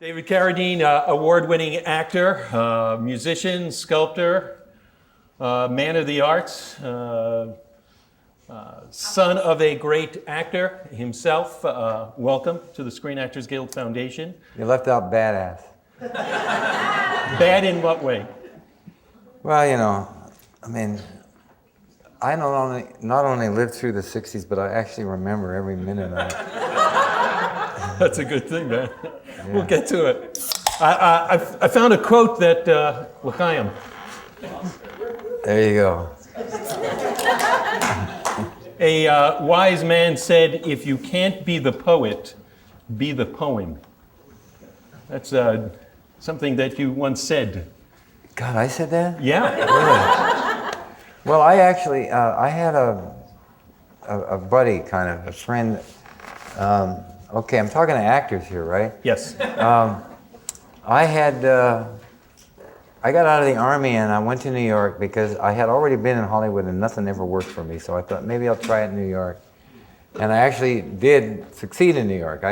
David Carradine, award-winning actor, musician, sculptor, man of the arts, son of a great actor himself. Welcome to the Screen Actors Guild Foundation. You left out badass. Bad in what way? Well, you know, I mean, I not only lived through the 60s, but I actually remember every minute of it. That's a good thing, man. Yeah. We'll get to it. I found a quote that, L'chaim. There you go. A wise man said, if you can't be the poet, be the poem. That's something that you once said. God, I said that? Yeah. Really? Well, I actually, I had a buddy, kind of, a friend. Okay, I'm talking to actors here, right? Yes. I got out of the Army and I went to New York because I had already been in Hollywood and nothing ever worked for me. So I thought maybe I'll try it in New York. And I actually did succeed in New York.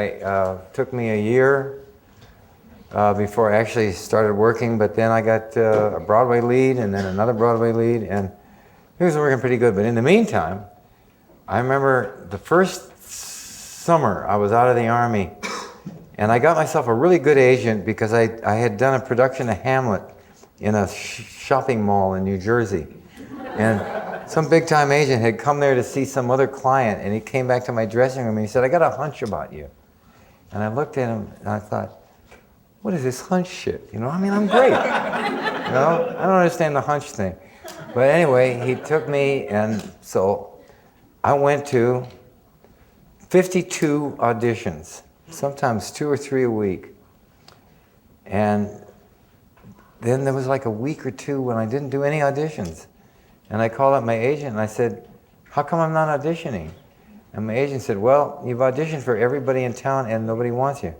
Took me a year before I actually started working, but then I got a Broadway lead and then another Broadway lead, and it was working pretty good. But in the meantime, I remember the first summer I was out of the Army, and I got myself a really good agent because I had done a production of Hamlet in a shopping mall in New Jersey. And some big-time agent had come there to see some other client, and he came back to my dressing room and he said, I got a hunch about you. And I looked at him and I thought, what is this hunch shit? You know, I mean, I'm great. You know, I don't understand the hunch thing. But anyway, he took me, and so I went to 52 auditions, sometimes 2 or 3 a week. And then there was like a week or two when I didn't do any auditions. And I called up my agent and I said, how come I'm not auditioning? And my agent said, well, you've auditioned for everybody in town and nobody wants you.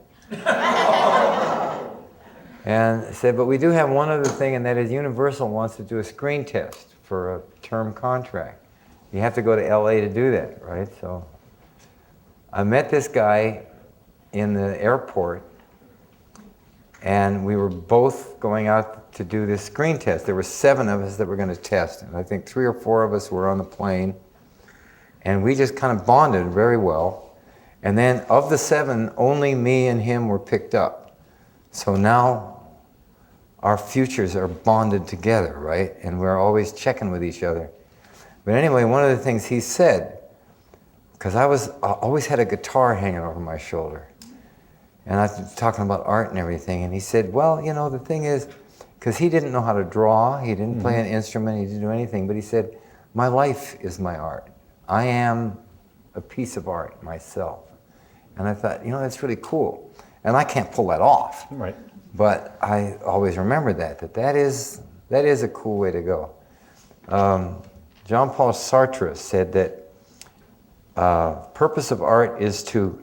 And I said, but we do have one other thing, and that is Universal wants to do a screen test for a term contract. You have to go to LA to do that, right? So I met this guy in the airport, and we were both going out to do this screen test. There were 7 of us that were going to test, and I think 3 or 4 of us were on the plane, and we just kind of bonded very well. And then of the 7, only me and him were picked up. So now our futures are bonded together, right? And we're always checking with each other. But anyway, one of the things he said, because I always had a guitar hanging over my shoulder, and I was talking about art and everything, and he said, well, you know, the thing is, because he didn't know how to draw, he didn't play an instrument, he didn't do anything, but he said, my life is my art. I am a piece of art myself. And I thought, you know, that's really cool. And I can't pull that off. Right. But I always remember that is a cool way to go. Jean Paul Sartre said that purpose of art is to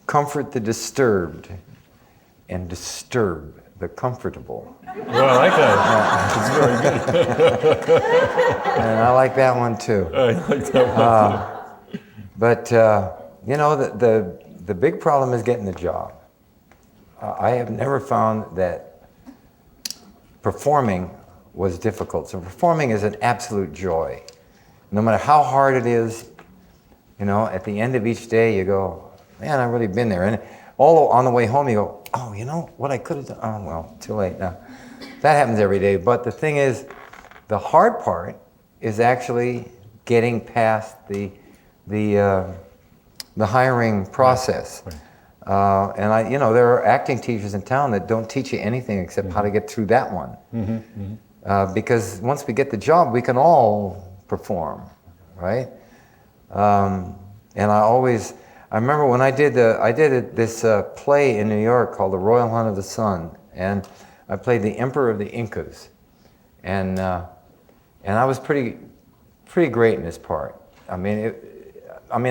comfort the disturbed and disturb the comfortable. Well, I like that. It's very good. And I like that one too. I like that one too. But you know, the big problem is getting the job. I have never found that performing was difficult. So performing is an absolute joy. No matter how hard it is, you know, at the end of each day you go, man, I've really been there. And all on the way home you go, oh, you know what I could have done? Oh, well, too late now. That happens every day. But the thing is, the hard part is actually getting past the hiring process. Right. And you know, there are acting teachers in town that don't teach you anything except how to get through that one. Because once we get the job, we can all perform, right? And I remember when I did this play in New York called The Royal Hunt of the Sun, and I played the Emperor of the Incas, and I was pretty great in this part. I mean,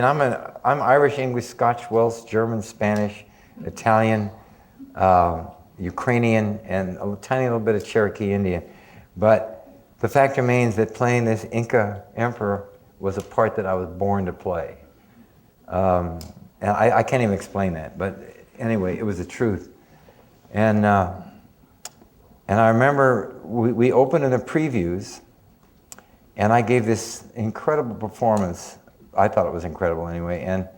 I'm Irish, English, Scotch, Welsh, German, Spanish, Italian, Ukrainian, and a tiny little bit of Cherokee Indian. But the fact remains that playing this Inca emperor was a part that I was born to play. And I can't even explain that, but anyway, it was the truth. And I remember we opened in the previews, and I gave this incredible performance. I thought it was incredible anyway. And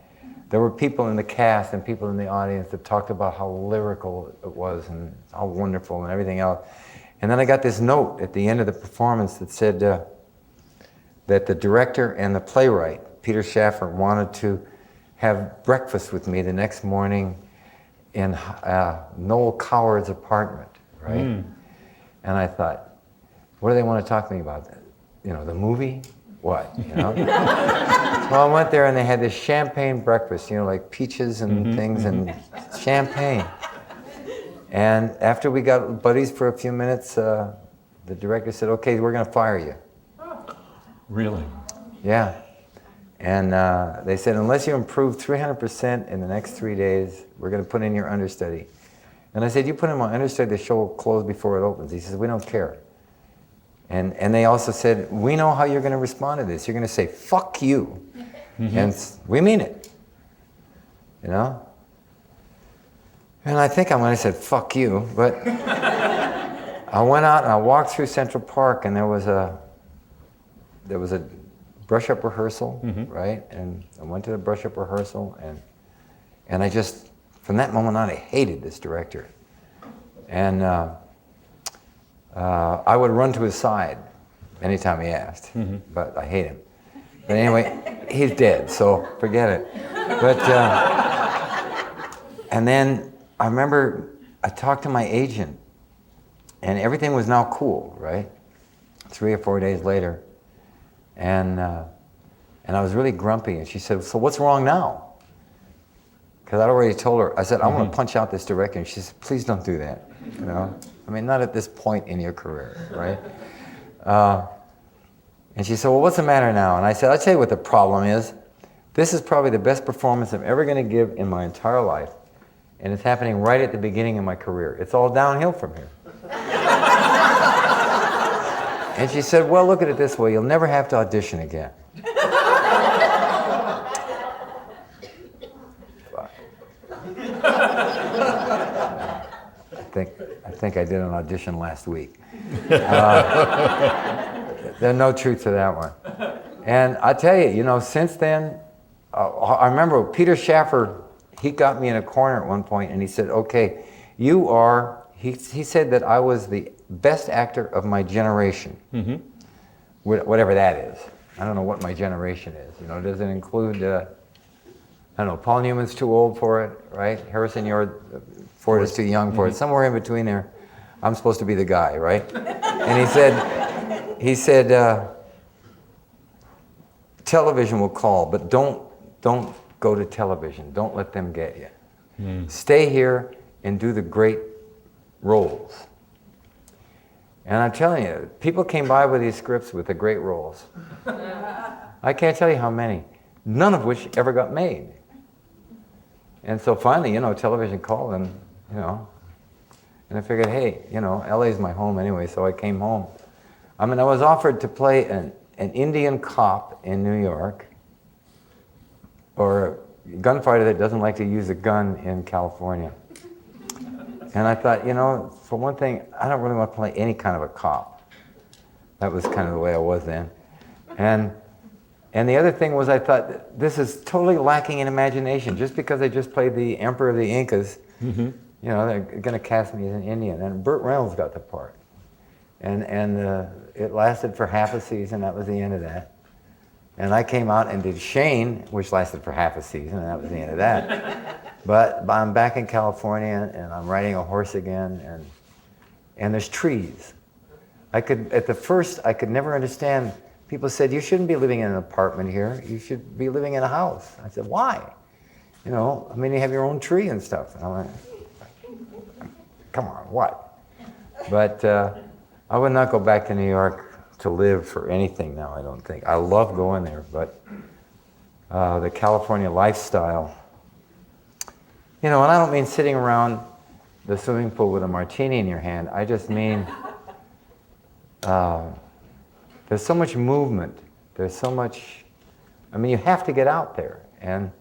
there were people in the cast and people in the audience that talked about how lyrical it was and how wonderful and everything else. And then I got this note at the end of the performance that said that the director and the playwright, Peter Shaffer, wanted to have breakfast with me the next morning in Noel Coward's apartment, right? And I thought, what do they want to talk to me about? You know, the movie? What, you know? So I went there and they had this champagne breakfast, you know, like peaches and things and champagne. And after we got buddies for a few minutes, the director said, okay, we're going to fire you. Really? Yeah. And they said, unless you improve 300% in the next 3 days, we're going to put in your understudy. And I said, you put in my understudy, the show will close before it opens. He says, we don't care. And they also said, we know how you're going to respond to this. You're going to say, fuck you. And we mean it. You know? And I think I might have said, fuck you. But I went out and I walked through Central Park, and there was a brush-up rehearsal, right? And I went to the brush-up rehearsal, and I just, from that moment on, I hated this director. And I would run to his side anytime he asked, but I hate him. But anyway, he's dead, so forget it. But, and then I remember I talked to my agent, and everything was now cool, right? 3 or 4 days later. And I was really grumpy, and she said, so what's wrong now? Because I'd already told her, I said, I want to punch out this director. And she said, please don't do that, you know? I mean, not at this point in your career, right? And she said, well, what's the matter now? And I said, I'll tell you what the problem is. This is probably the best performance I'm ever going to give in my entire life. And it's happening right at the beginning of my career. It's all downhill from here. And she said, well, look at it this way. You'll never have to audition again. I think I did an audition last week. There's no truth to that one. And I tell you, you know, since then, I remember Peter Shaffer, he got me in a corner at one point and he said, okay, you are, he said that I was the best actor of my generation. Whatever that is. I don't know what my generation is. You know, does it include, I don't know, Paul Newman's too old for it, right? Harrison Ford is too young for it. Somewhere in between there, I'm supposed to be the guy, right? And he said, television will call, but don't go to television. Don't let them get you. Stay here and do the great roles. And I'm telling you, people came by with these scripts with the great roles. I can't tell you how many, none of which ever got made. And so finally, you know, television called and, you know, and I figured, hey, you know, LA's my home anyway, so I came home. I mean, I was offered to play an Indian cop in New York, or a gunfighter that doesn't like to use a gun in California. And I thought, you know, for one thing, I don't really want to play any kind of a cop. That was kind of the way I was then. And the other thing was I thought, this is totally lacking in imagination. Just because I just played the Emperor of the Incas, you know, they're going to cast me as an Indian. And Burt Reynolds got the part. And it lasted for half a season. That was the end of that. And I came out and did Shane, which lasted for half a season, and that was the end of that. But I'm back in California, and I'm riding a horse again, and there's trees. At the first, I could never understand. People said, you shouldn't be living in an apartment here. You should be living in a house. I said, why? You know, I mean, you have your own tree and stuff. And I went, come on, what? But I would not go back to New York to live for anything now, I don't think. I love going there, but the California lifestyle, you know, and I don't mean sitting around the swimming pool with a martini in your hand. I just mean there's so much movement. There's so much, I mean, you have to get out there. And,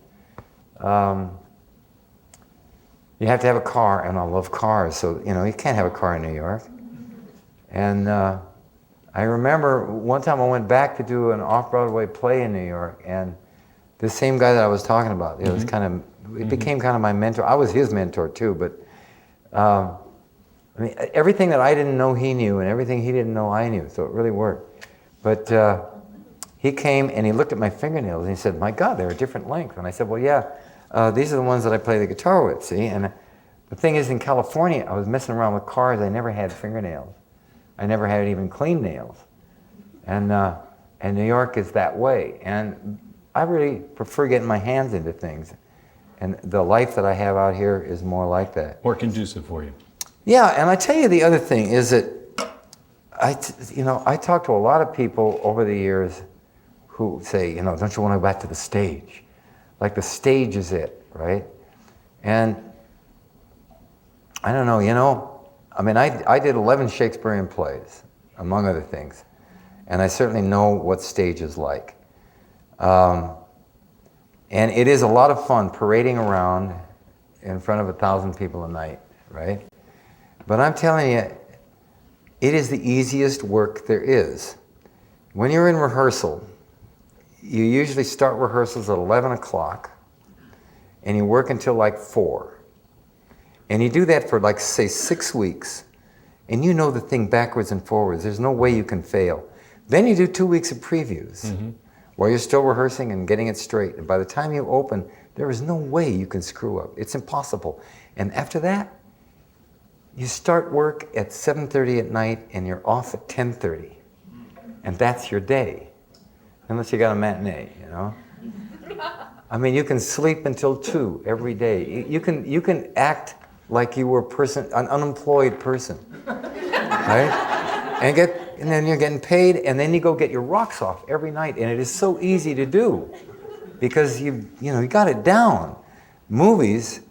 you have to have a car, and I love cars, so you can't have a car in New York. And I remember one time I went back to do an off-Broadway play in New York, and the same guy that I was talking about, it was it became kind of my mentor. I was his mentor too, but I mean, everything that I didn't know he knew, and everything he didn't know I knew, so it really worked. But he came and he looked at my fingernails and he said, "My God, they're a different length." And I said, "Well, yeah, these are the ones that I play the guitar with, see?" And the thing is, in California, I was messing around with cars. I never had fingernails. I never had even clean nails. And New York is that way. And I really prefer getting my hands into things. And the life that I have out here is more like that. More conducive for you. Yeah, and I tell you the other thing is that I talk to a lot of people over the years who say, don't you want to go back to the stage? Like the stage is it, right? And I don't know, I mean, I did 11 Shakespearean plays, among other things. And I certainly know what stage is like. And it is a lot of fun parading around in front of 1,000 people a night, right? But I'm telling you, it is the easiest work there is. When you're in rehearsal, you usually start rehearsals at 11 o'clock, and you work until like 4. And you do that for like, say, 6 weeks, and you know the thing backwards and forwards. There's no way you can fail. Then you do 2 weeks of previews, while you're still rehearsing and getting it straight. And by the time you open, there is no way you can screw up. It's impossible. And after that, you start work at 7:30 at night and you're off at 10:30. And that's your day. Unless you got a matinee, I mean, you can sleep until 2 every day. You can act like you were an unemployed person, right? And then you're getting paid, and then you go get your rocks off every night, and it is so easy to do because you got it down. Movies,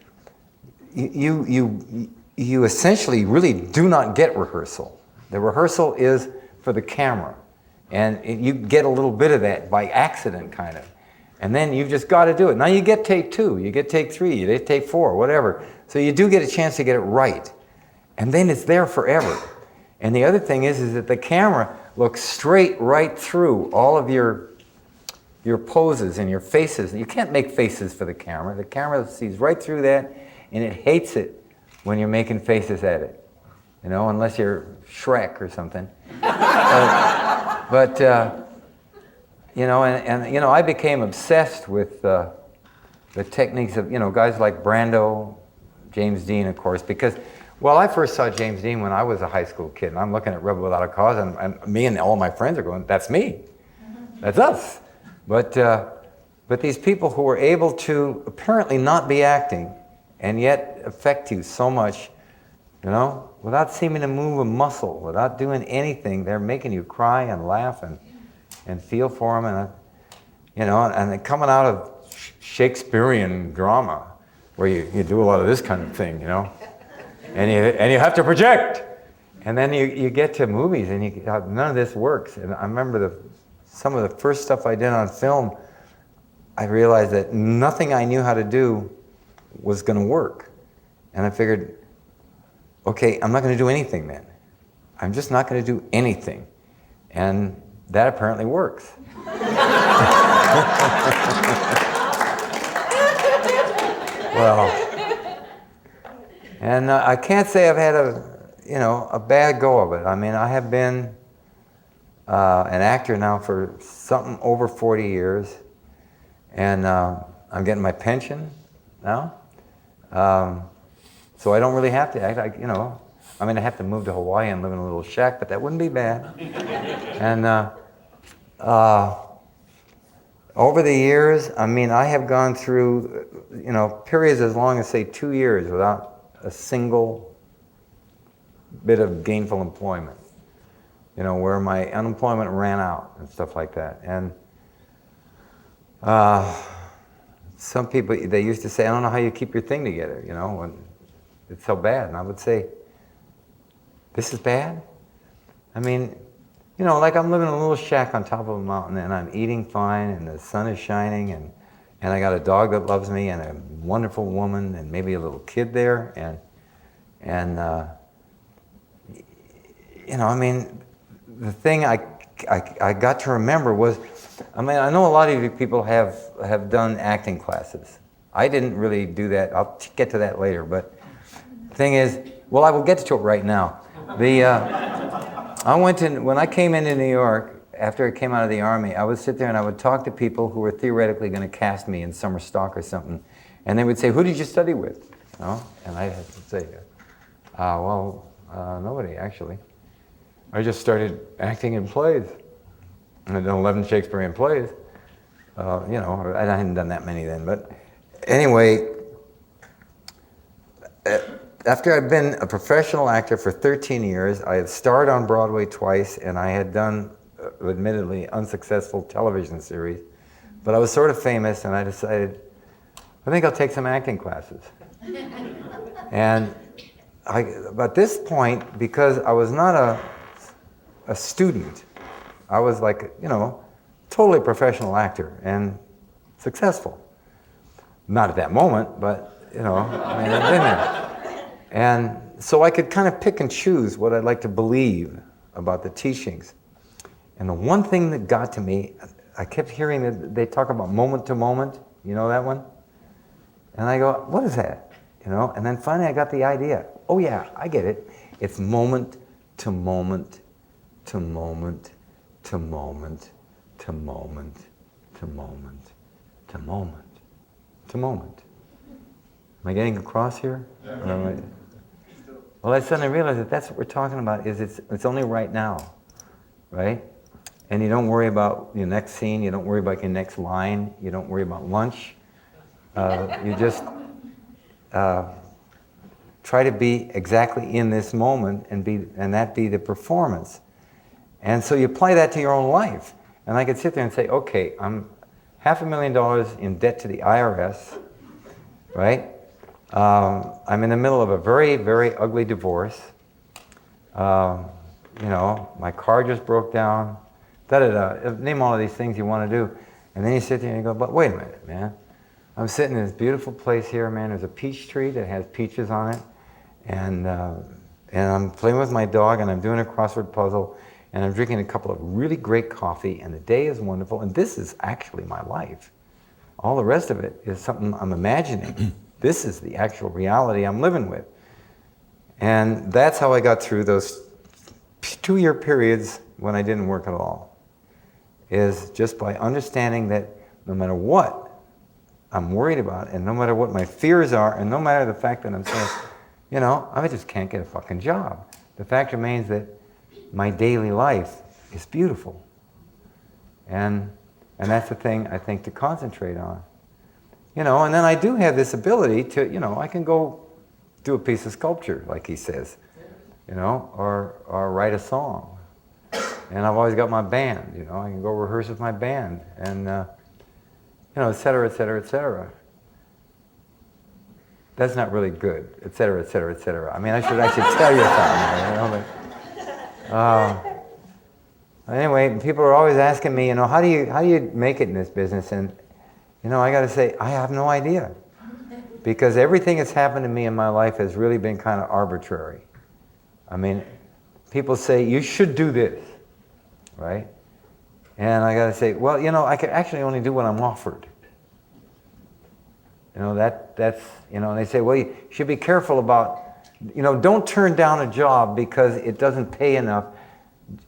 you essentially really do not get rehearsal. The rehearsal is for the camera, and you get a little bit of that by accident, kind of. And then you've just got to do it. Now you get take 2, you get take 3, you get take 4, whatever. So you do get a chance to get it right. And then it's there forever. And the other thing is that the camera looks straight right through all of your poses and your faces. You can't make faces for the camera. The camera sees right through that, and it hates it when you're making faces at it. Unless you're Shrek or something. But I became obsessed with the techniques of, guys like Brando, James Dean, of course, because, well, I first saw James Dean when I was a high school kid, and I'm looking at Rebel Without a Cause, and me and all my friends are going, that's me. That's us. But these people who were able to apparently not be acting and yet affect you so much, without seeming to move a muscle, without doing anything, they're making you cry and laugh and feel for them, and they're coming out of Shakespearean drama, where you do a lot of this kind of thing, and you have to project, and then you get to movies, and none of this works. And I remember some of the first stuff I did on film, I realized that nothing I knew how to do was going to work, and I figured, okay, I'm not going to do anything then. I'm just not going to do anything, and that apparently works. Well, and I can't say I've had a bad go of it. I mean, I have been an actor now for something over 40 years, and I'm getting my pension now, so I don't really have to act. I mean, I have to move to Hawaii and live in a little shack, but that wouldn't be bad. And over the years, I mean, I have gone through, periods as long as, say, 2 years without a single bit of gainful employment, where my unemployment ran out and stuff like that. And some people, they used to say, I don't know how you keep your thing together, when it's so bad. And I would say, this is bad? I mean, like I'm living in a little shack on top of a mountain, and I'm eating fine, and the sun is shining, and and I got a dog that loves me, and a wonderful woman, and maybe a little kid there, and you know, I mean, the thing I got to remember was, I mean, I know a lot of you people have done acting classes. I didn't really do that. I'll get to that later. But the thing is, well, I will get to it right now. When I came into New York, after I came out of the Army, I would sit there and I would talk to people who were theoretically going to cast me in summer stock or something. And they would say, who did you study with? You know? And I had to say, nobody, actually. I just started acting in plays. I've done 11 Shakespearean plays. You know, I hadn't done that many then. But anyway, after I'd been a professional actor for 13 years, I had starred on Broadway twice, and I had done, admittedly, unsuccessful television series. But I was sort of famous, and I decided, I think I'll take some acting classes. And at this point, because I was not a student, I was like, you know, totally professional actor and successful. Not at that moment, but, you know, I mean, I've been there. And so I could kind of pick and choose what I'd like to believe about the teachings. And the one thing that got to me, I kept hearing that they talk about moment to moment. You know that one? And I go, what is that? You know? And then finally I got the idea. Oh yeah, I get it. It's moment to moment to moment to moment to moment to moment to moment to moment. Am I getting across here? Yeah. Well, I suddenly realized that that's what we're talking about. Is it's only right now, right? And you don't worry about your next scene. You don't worry about your next line. You don't worry about lunch. You just try to be exactly in this moment and that be the performance. And so you apply that to your own life. And I could sit there and say, okay, I'm $500,000 in debt to the IRS, right? I'm in the middle of a very, very ugly divorce. You know, my car just broke down. Name all of these things you want to do. And then you sit there and you go, but wait a minute, man. I'm sitting in this beautiful place here, man. There's a peach tree that has peaches on it. And I'm playing with my dog, and I'm doing a crossword puzzle, and I'm drinking a couple of really great coffee, and the day is wonderful. And this is actually my life. All the rest of it is something I'm imagining. This is the actual reality I'm living with. And that's how I got through those 2-year periods when I didn't work at all. Is just by understanding that no matter what I'm worried about, and no matter what my fears are, and no matter the fact that I'm saying, you know, I just can't get a fucking job. The fact remains that my daily life is beautiful. And that's the thing I think to concentrate on. You know, and then I do have this ability to, you know, I can go do a piece of sculpture, like he says, you know, or write a song. And I've always got my band, you know, I can go rehearse with my band, and, you know, et cetera, et cetera, et cetera. That's not really good, et cetera, et cetera, et cetera. I mean, I should tell you something, you know, but, anyway, people are always asking me, you know, how do you make it in this business? And, you know, I got to say, I have no idea. Because everything that's happened to me in my life has really been kind of arbitrary. I mean, people say, you should do this, right? And I got to say, well, you know, I can actually only do what I'm offered. You know, that's, you know, and they say, well, you should be careful about, you know, don't turn down a job because it doesn't pay enough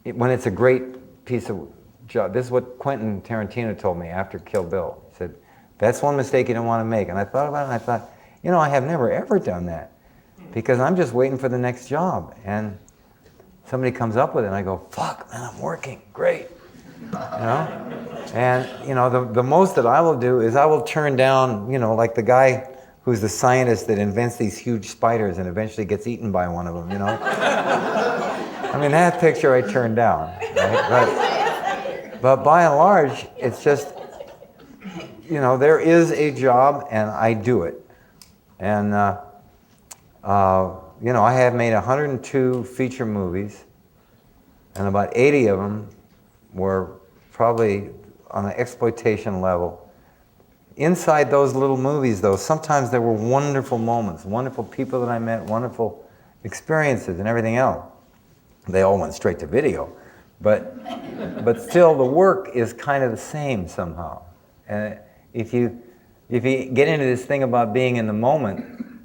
when it's a great piece of job. This is what Quentin Tarantino told me after Kill Bill. He said, that's one mistake you don't want to make. And I thought about it, and I thought, you know, I have never ever done that because I'm just waiting for the next job. And somebody comes up with it, and I go, fuck, man, I'm working, great. You know? And, you know, the most that I will do is I will turn down, you know, like the guy who's the scientist that invents these huge spiders and eventually gets eaten by one of them, you know? I mean, that picture I turned down, right? But by and large, it's just, you know, there is a job and I do it. And, you know, I have made 102 feature movies, and about 80 of them were probably on an exploitation level, inside those little movies, though, sometimes there were wonderful moments, wonderful people that I met, wonderful experiences and everything else. They all went straight to video. But still, the work is kind of the same somehow. And if you get into this thing about being in the moment,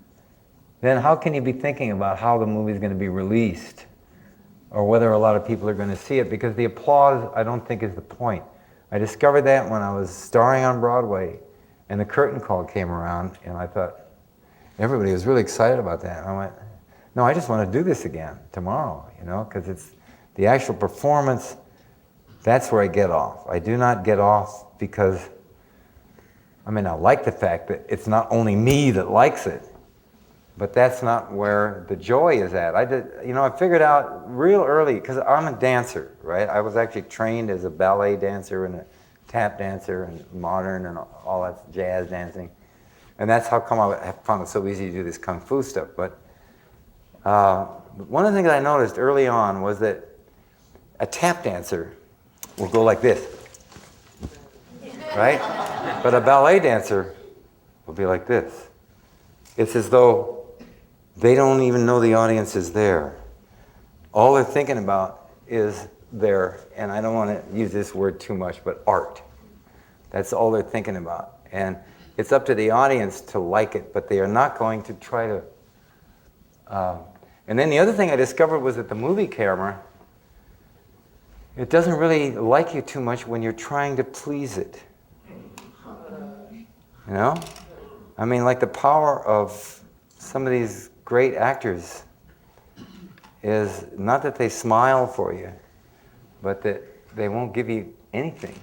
then how can you be thinking about how the movie is going to be released or whether a lot of people are going to see it? Because the applause, I don't think, is the point. I discovered that when I was starring on Broadway and the curtain call came around, and I thought, everybody was really excited about that. And I went, no, I just want to do this again tomorrow, you know, because it's the actual performance, that's where I get off. I do not get off because, I mean, I like the fact that it's not only me that likes it, but that's not where the joy is at. I figured out real early, because I'm a dancer, right? I was actually trained as a ballet dancer and a tap dancer and modern and all that jazz dancing. And that's how come I found it so easy to do this kung fu stuff. But one of the things I noticed early on was that a tap dancer will go like this, right? But a ballet dancer will be like this. It's as though they don't even know the audience is there. All they're thinking about is their, and I don't want to use this word too much, but art. That's all they're thinking about. And it's up to the audience to like it, but they are not going to try to. And then the other thing I discovered was that the movie camera, it doesn't really like you too much when you're trying to please it. You know? I mean, like the power of some of these great actors is not that they smile for you, but that they won't give you anything.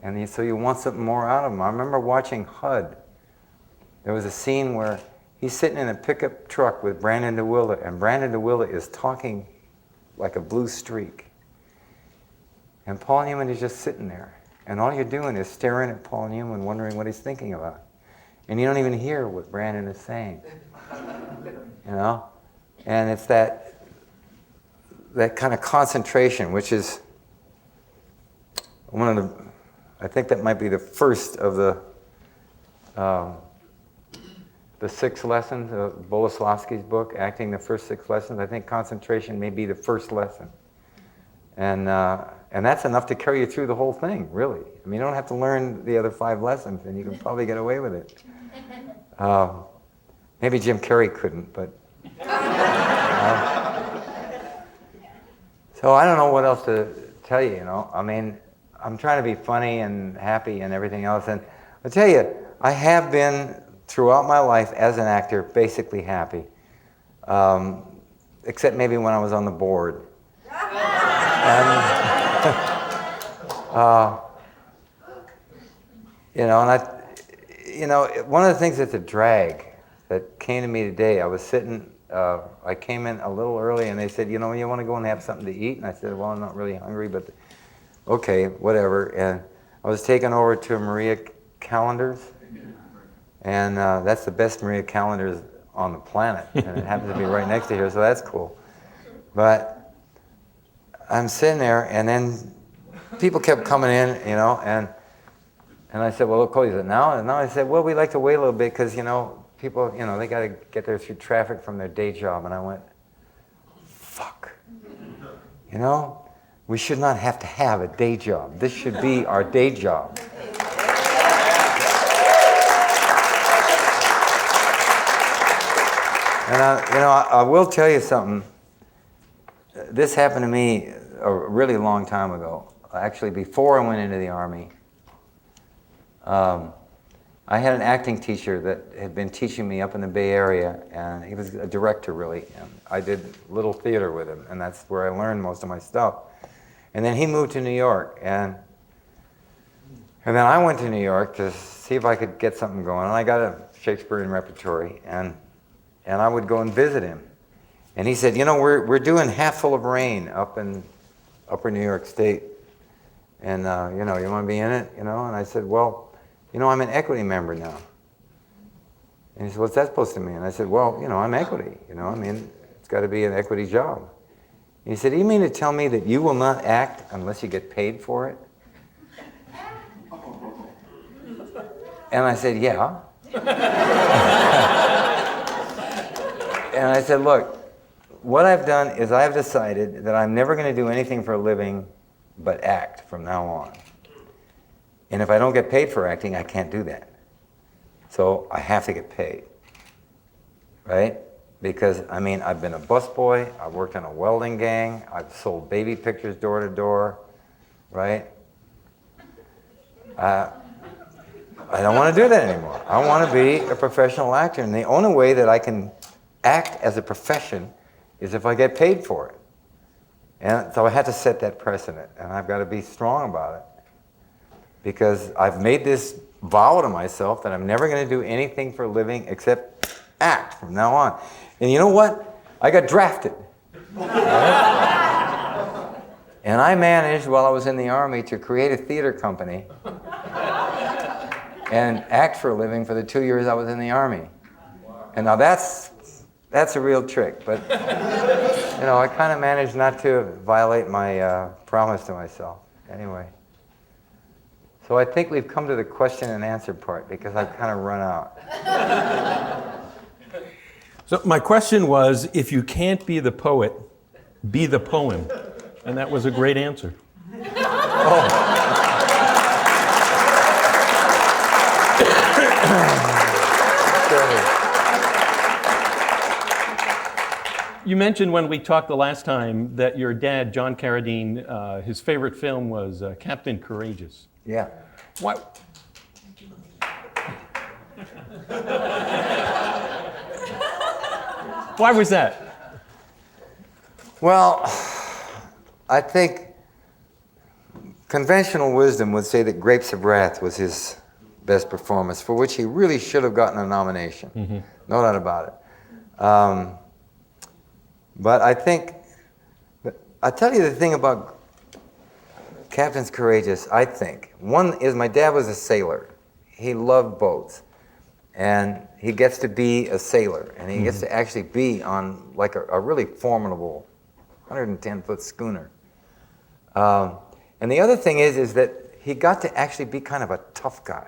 And so you want something more out of them. I remember watching HUD. There was a scene where he's sitting in a pickup truck with Brandon DeWilla, and Brandon DeWilla is talking like a blue streak. And Paul Newman is just sitting there. And all you're doing is staring at Paul Newman, wondering what he's thinking about. And you don't even hear what Brandon is saying. You know? And it's that kind of concentration, which is one of the, I think that might be the first of the 6 lessons of Boleslavsky's book, Acting the First 6 Lessons. I think concentration may be the first lesson. And that's enough to carry you through the whole thing, really. I mean, you don't have to learn the other 5 lessons, and you can probably get away with it. Maybe Jim Carrey couldn't, but... So I don't know what else to tell you, you know. I mean, I'm trying to be funny and happy and everything else. And I'll tell you, I have been, throughout my life as an actor, basically happy. Except maybe when I was on the board. And, one of the things that's a drag that came to me today, I was sitting, I came in a little early and they said, you want to go and have something to eat? And I said, well, I'm not really hungry, but okay, whatever. And I was taken over to Maria Callender's, and that's the best Maria Callender's on the planet, and it happens to be right next to here, so that's cool. But I'm sitting there, and then people kept coming in, and I said, well, Cody, is it now? And now I said, well, we like to wait a little bit because, people, they got to get there through traffic from their day job. And I went, fuck. We should not have to have a day job. This should be our day job. And I will tell you something. This happened to me a really long time ago. Actually, before I went into the Army, I had an acting teacher that had been teaching me up in the Bay Area, and he was a director, really. And I did little theater with him, and that's where I learned most of my stuff. And then he moved to New York, and then I went to New York to see if I could get something going. And I got a Shakespearean repertory, and I would go and visit him. And he said, we're doing Half Full of Rain up in Upper New York State. And, you want to be in it? And I said, well, I'm an equity member now. And he said, what's that supposed to mean? And I said, well, I'm equity. It's got to be an equity job. And he said, you mean to tell me that you will not act unless you get paid for it? And I said, yeah. And I said, look, what I've done is I've decided that I'm never going to do anything for a living but act from now on. And if I don't get paid for acting, I can't do that. So I have to get paid, right? Because, I mean, I've been a busboy, I've worked in a welding gang, I've sold baby pictures door to door, right? I don't want to do that anymore. I want to be a professional actor, and the only way that I can act as a profession is if I get paid for it. And so I had to set that precedent, and I've got to be strong about it. Because I've made this vow to myself that I'm never going to do anything for a living except act from now on. And you know what? I got drafted. Right? And I managed, while I was in the Army, to create a theater company and act for a living for the 2 years I was in the Army. And now that's a real trick. But, you know, I kind of managed not to violate my promise to myself. Anyway. So I think we've come to the question and answer part because I've kind of run out. So my question was, if you can't be the poet, be the poem. And that was a great answer. You mentioned when we talked the last time that your dad, John Carradine, his favorite film was Captain Courageous. Yeah. Why? Why was that? Well, I think conventional wisdom would say that Grapes of Wrath was his best performance, for which he really should have gotten a nomination. Mm-hmm. No doubt about it. But I think, I'll tell you the thing about Captain's Courageous, I think. One is my dad was a sailor. He loved boats. And he gets to be a sailor. And he gets to actually be on like a really formidable 110-foot schooner. And the other thing is that he got to actually be kind of a tough guy.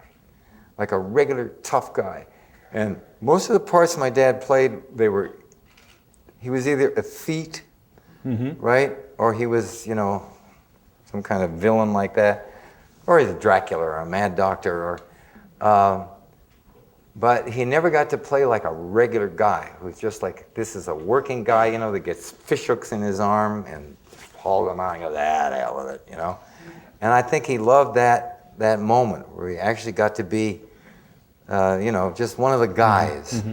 Like a regular tough guy. And most of the parts my dad played, he was either a thief, right? Or he was, you know, some kind of villain like that, or he's a Dracula or a mad doctor, but he never got to play like a regular guy who's just like, this is a working guy, you know, that gets fish hooks in his arm and hauls them out and goes, the hell with it, you know. And I think he loved that moment where he actually got to be, you know, just one of the guys.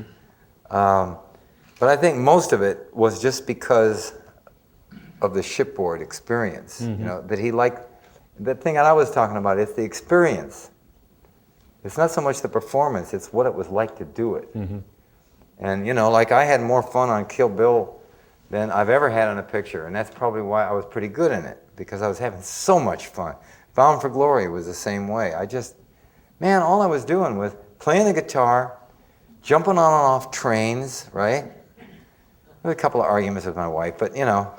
But I think most of it was just because of the shipboard experience, you know, that he liked. The thing that I was talking about, it's the experience. It's not so much the performance, it's what it was like to do it. And, you know, like I had more fun on Kill Bill than I've ever had on a picture, and that's probably why I was pretty good in it, because I was having so much fun. Bound for Glory was the same way. Man, all I was doing was playing the guitar, jumping on and off trains, right? There were a couple of arguments with my wife, but you know,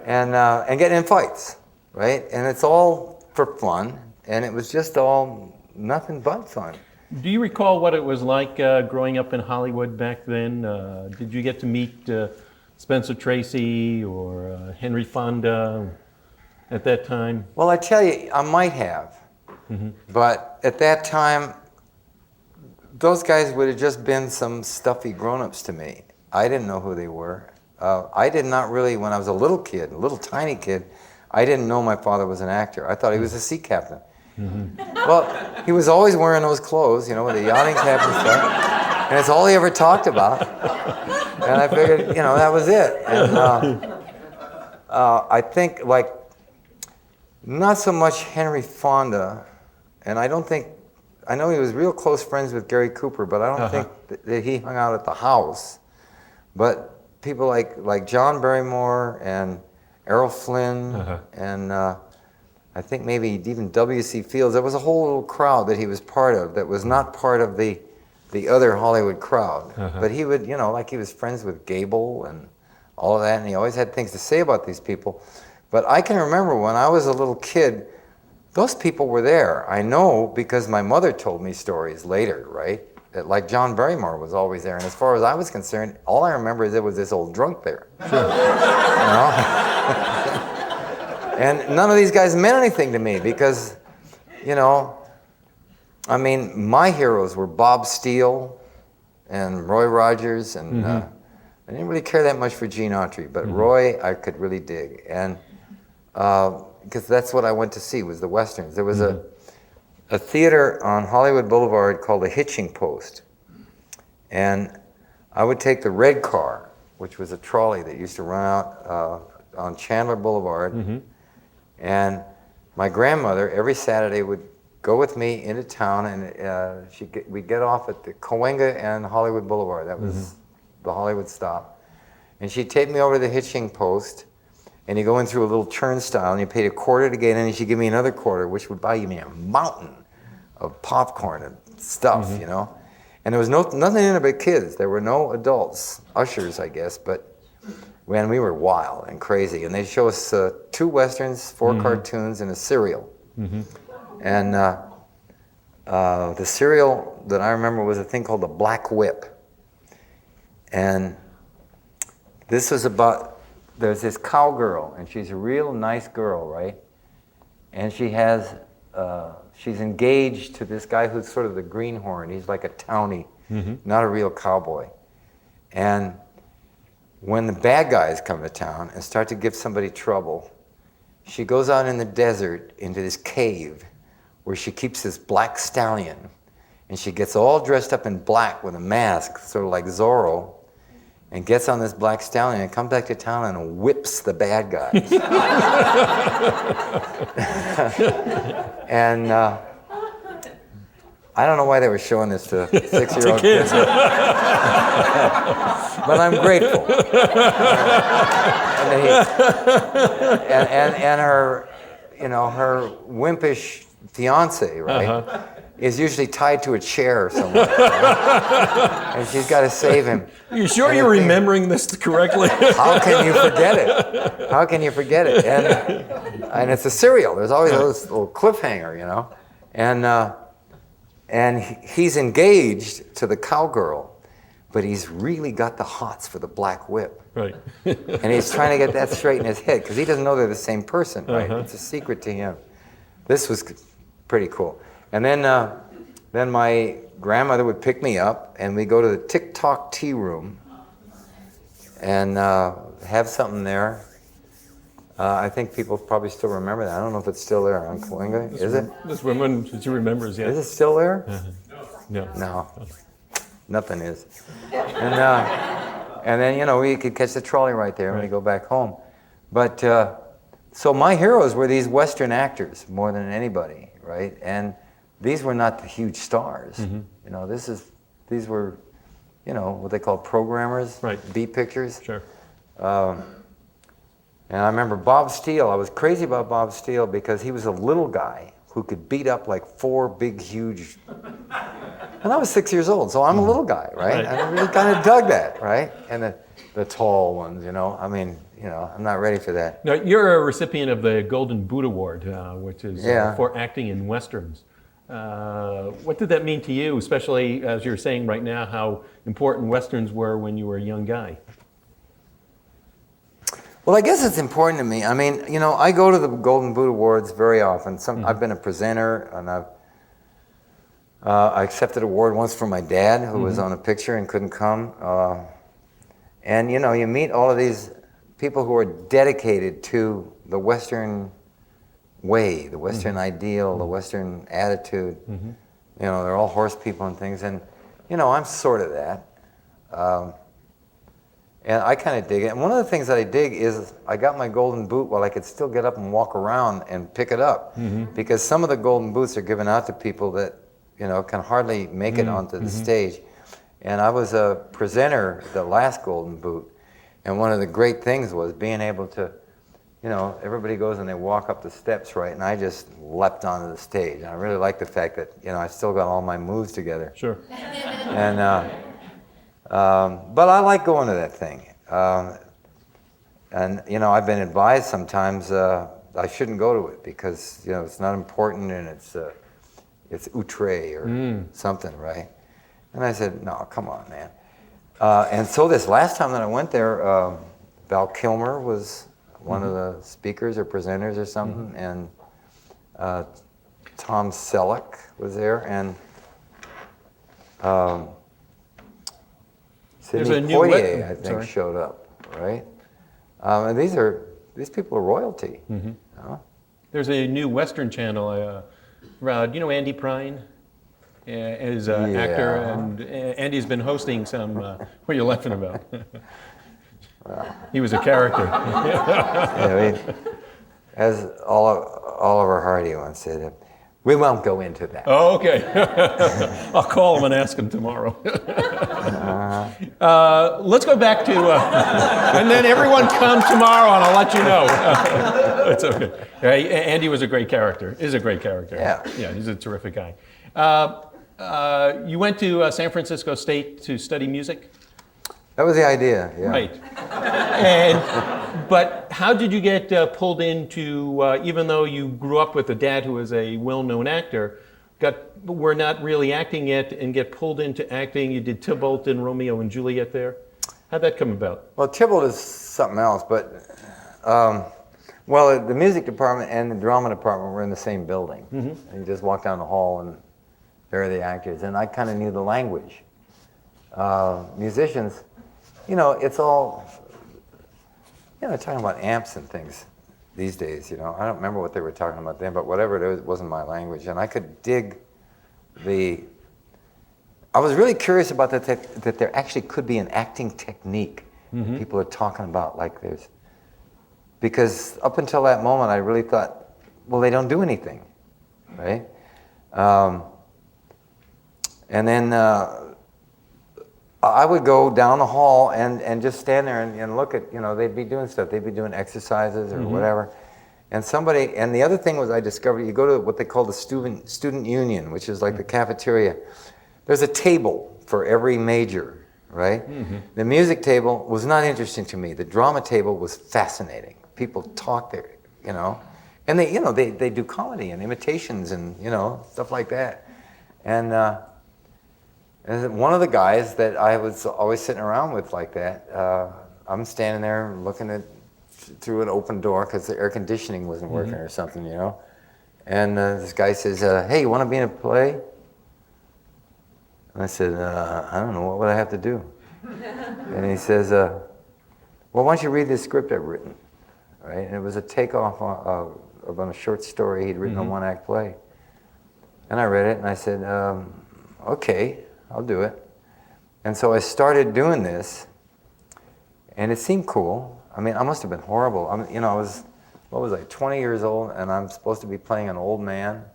and getting in fights, right? And it's all for fun, and it was just all nothing but fun. Do you recall what it was like growing up in Hollywood back then? Did you get to meet Spencer Tracy or Henry Fonda at that time? Well, I tell you, I might have, but at that time, those guys would have just been some stuffy grown-ups to me. I didn't know who they were. I did not really, when I was a little kid, a little tiny kid, I didn't know my father was an actor. I thought he was a sea captain. Well, he was always wearing those clothes, you know, with the yachting cap and stuff, and it's all he ever talked about. And I figured, you know, that was it. And I think, like, not so much Henry Fonda, and I know he was real close friends with Gary Cooper, but I don't think that he hung out at the house. But people like John Barrymore and Errol Flynn and I think maybe even W.C. Fields. There was a whole little crowd that he was part of that was not part of the other Hollywood crowd. But he would, you know, like he was friends with Gable and all of that, and he always had things to say about these people. But I can remember when I was a little kid, those people were there. I know because my mother told me stories later, right? That, like, John Barrymore was always there. And as far as I was concerned, all I remember is there was this old drunk there. Sure. You know? And none of these guys meant anything to me because, you know, I mean, my heroes were Bob Steele and Roy Rogers, and I didn't really care that much for Gene Autry, but Roy I could really dig. And because that's what I went to see, was the Westerns. There was a theater on Hollywood Boulevard called the Hitching Post. And I would take the red car, which was a trolley that used to run out on Chandler Boulevard. And my grandmother, every Saturday, would go with me into town, and we'd get off at the Cahuenga and Hollywood Boulevard. That was the Hollywood stop. And she'd take me over to the Hitching Post, and you go in through a little turnstile, and you paid $0.25 to get in, and she'd give me another $0.25, which would buy me a mountain of popcorn and stuff, you know. And there was nothing in it but kids. There were no adults, ushers, I guess, but man, we were wild and crazy. And they'd show us 2 Westerns, 4 cartoons, and a serial. And the serial that I remember was a thing called The Black Whip. And this was about, there's this cowgirl, and she's a real nice girl, right? And she has, she's engaged to this guy who's sort of the greenhorn. He's like a townie, not a real cowboy. And when the bad guys come to town and start to give somebody trouble, she goes out in the desert into this cave where she keeps this black stallion, and she gets all dressed up in black with a mask, sort of like Zorro, and gets on this black stallion and comes back to town and whips the bad guys. And I don't know why they were showing this to 6-year-old kids. But I'm grateful. And her, you know, her wimpish fiance, right, is usually tied to a chair somewhere, right? And she's got to save him. Are you sure you're remembering this correctly? How can you forget it? How can you forget it? And it's a serial. There's always this little cliffhanger, you know. And he's engaged to the cowgirl, but he's really got the hots for the Black Whip. Right. And he's trying to get that straight in his head, because he doesn't know they're the same person, right? It's a secret to him. This was pretty cool. And then my grandmother would pick me up, and we'd go to the Tick-Tock tea room and have something there. I think people probably still remember that. I don't know if it's still there on Cahuenga. Is it? This woman, she remembers, yeah. Is it still there? No. No. Nothing is. And then, you know, we could catch the trolley right there when we go back home. But so my heroes were these Western actors more than anybody, right? And these were not the huge stars. You know, these were, you know, what they call programmers, right? Beat pictures. Sure. And I remember Bob Steele. I was crazy about Bob Steele because he was a little guy who could beat up like 4 big, huge. And I was 6 years old, so I'm a little guy, right? I really kind of dug that, right? And the tall ones, you know. I mean, you know, I'm not ready for that. Now, you're a recipient of the Golden Boot Award, which is for acting in Westerns. What did that mean to you, especially as you're saying right now how important Westerns were when you were a young guy? Well, I guess it's important to me. I mean, you know, I go to the Golden Boot Awards very often. I've been a presenter, and I accepted an award once from my dad, who was on a picture and couldn't come. And, you know, you meet all of these people who are dedicated to the Western way, the Western ideal, the Western attitude. You know, they're all horse people and things. And, you know, I'm sort of that. And I kind of dig it. And one of the things that I dig is I got my golden boot while I could still get up and walk around and pick it up. Because some of the golden boots are given out to people that, you know, can hardly make it onto the stage. And I was a presenter the last golden boot. And one of the great things was being able to, you know, everybody goes and they walk up the steps, right? And I just leapt onto the stage. And I really like the fact that, you know, I still got all my moves together. Sure. And, but I like going to that thing. And, you know, I've been advised sometimes, I shouldn't go to it because it's not important and it's outre or something, right? And I said, no, come on, man. And so this last time that I went there, Val Kilmer was one of the speakers or presenters or something, and Tom Selleck was there, and Sidney Poitier, I think, showed up, right? And these people are royalty. There's a new Western channel. Andy Prine is an actor, and Andy's been hosting some. What are you laughing about? He was a character. As Oliver Hardy once said, we won't go into that. Oh, okay. I'll call him and ask him tomorrow. Let's go back to, and then everyone come tomorrow and I'll let you know. It's okay. Andy was a great character, is a great character. Yeah, he's a terrific guy. You went to San Francisco State to study music? That was the idea, yeah. Right. But how did you get pulled into, even though you grew up with a dad who was a well-known actor, were not really acting yet and get pulled into acting? You did Tybalt and Romeo and Juliet there. How'd that come about? Well, Tybalt is something else, but, the music department and the drama department were in the same building. And you just walk down the hall and there are the actors. And I kind of knew the language. Musicians, it's all, talking about amps and things these days, I don't remember what they were talking about then, but whatever it was, it wasn't my language. And I could dig I was really curious about that there actually could be an acting technique people are talking about like this. Because up until that moment, I really thought, well, they don't do anything, right? And then I would go down the hall and just stand there and look at, they'd be doing stuff. They'd be doing exercises or whatever. And the other thing was I discovered, you go to what they call the student union, which is like the cafeteria. There's a table for every major, right? The music table was not interesting to me. The drama table was fascinating. People talk there, and they do comedy and imitations and, stuff like that. And one of the guys that I was always sitting around with like that, I'm standing there looking through an open door because the air conditioning wasn't working or something, And this guy says, hey, you want to be in a play? And I said, I don't know, what would I have to do? And he says, well, why don't you read this script I've written? Right? And it was a takeoff on a short story he'd written, a one-act play. And I read it and I said, okay, I'll do it. And so I started doing this, and it seemed cool. I mean, I must have been horrible. I was, 20 years old, and I'm supposed to be playing an old man,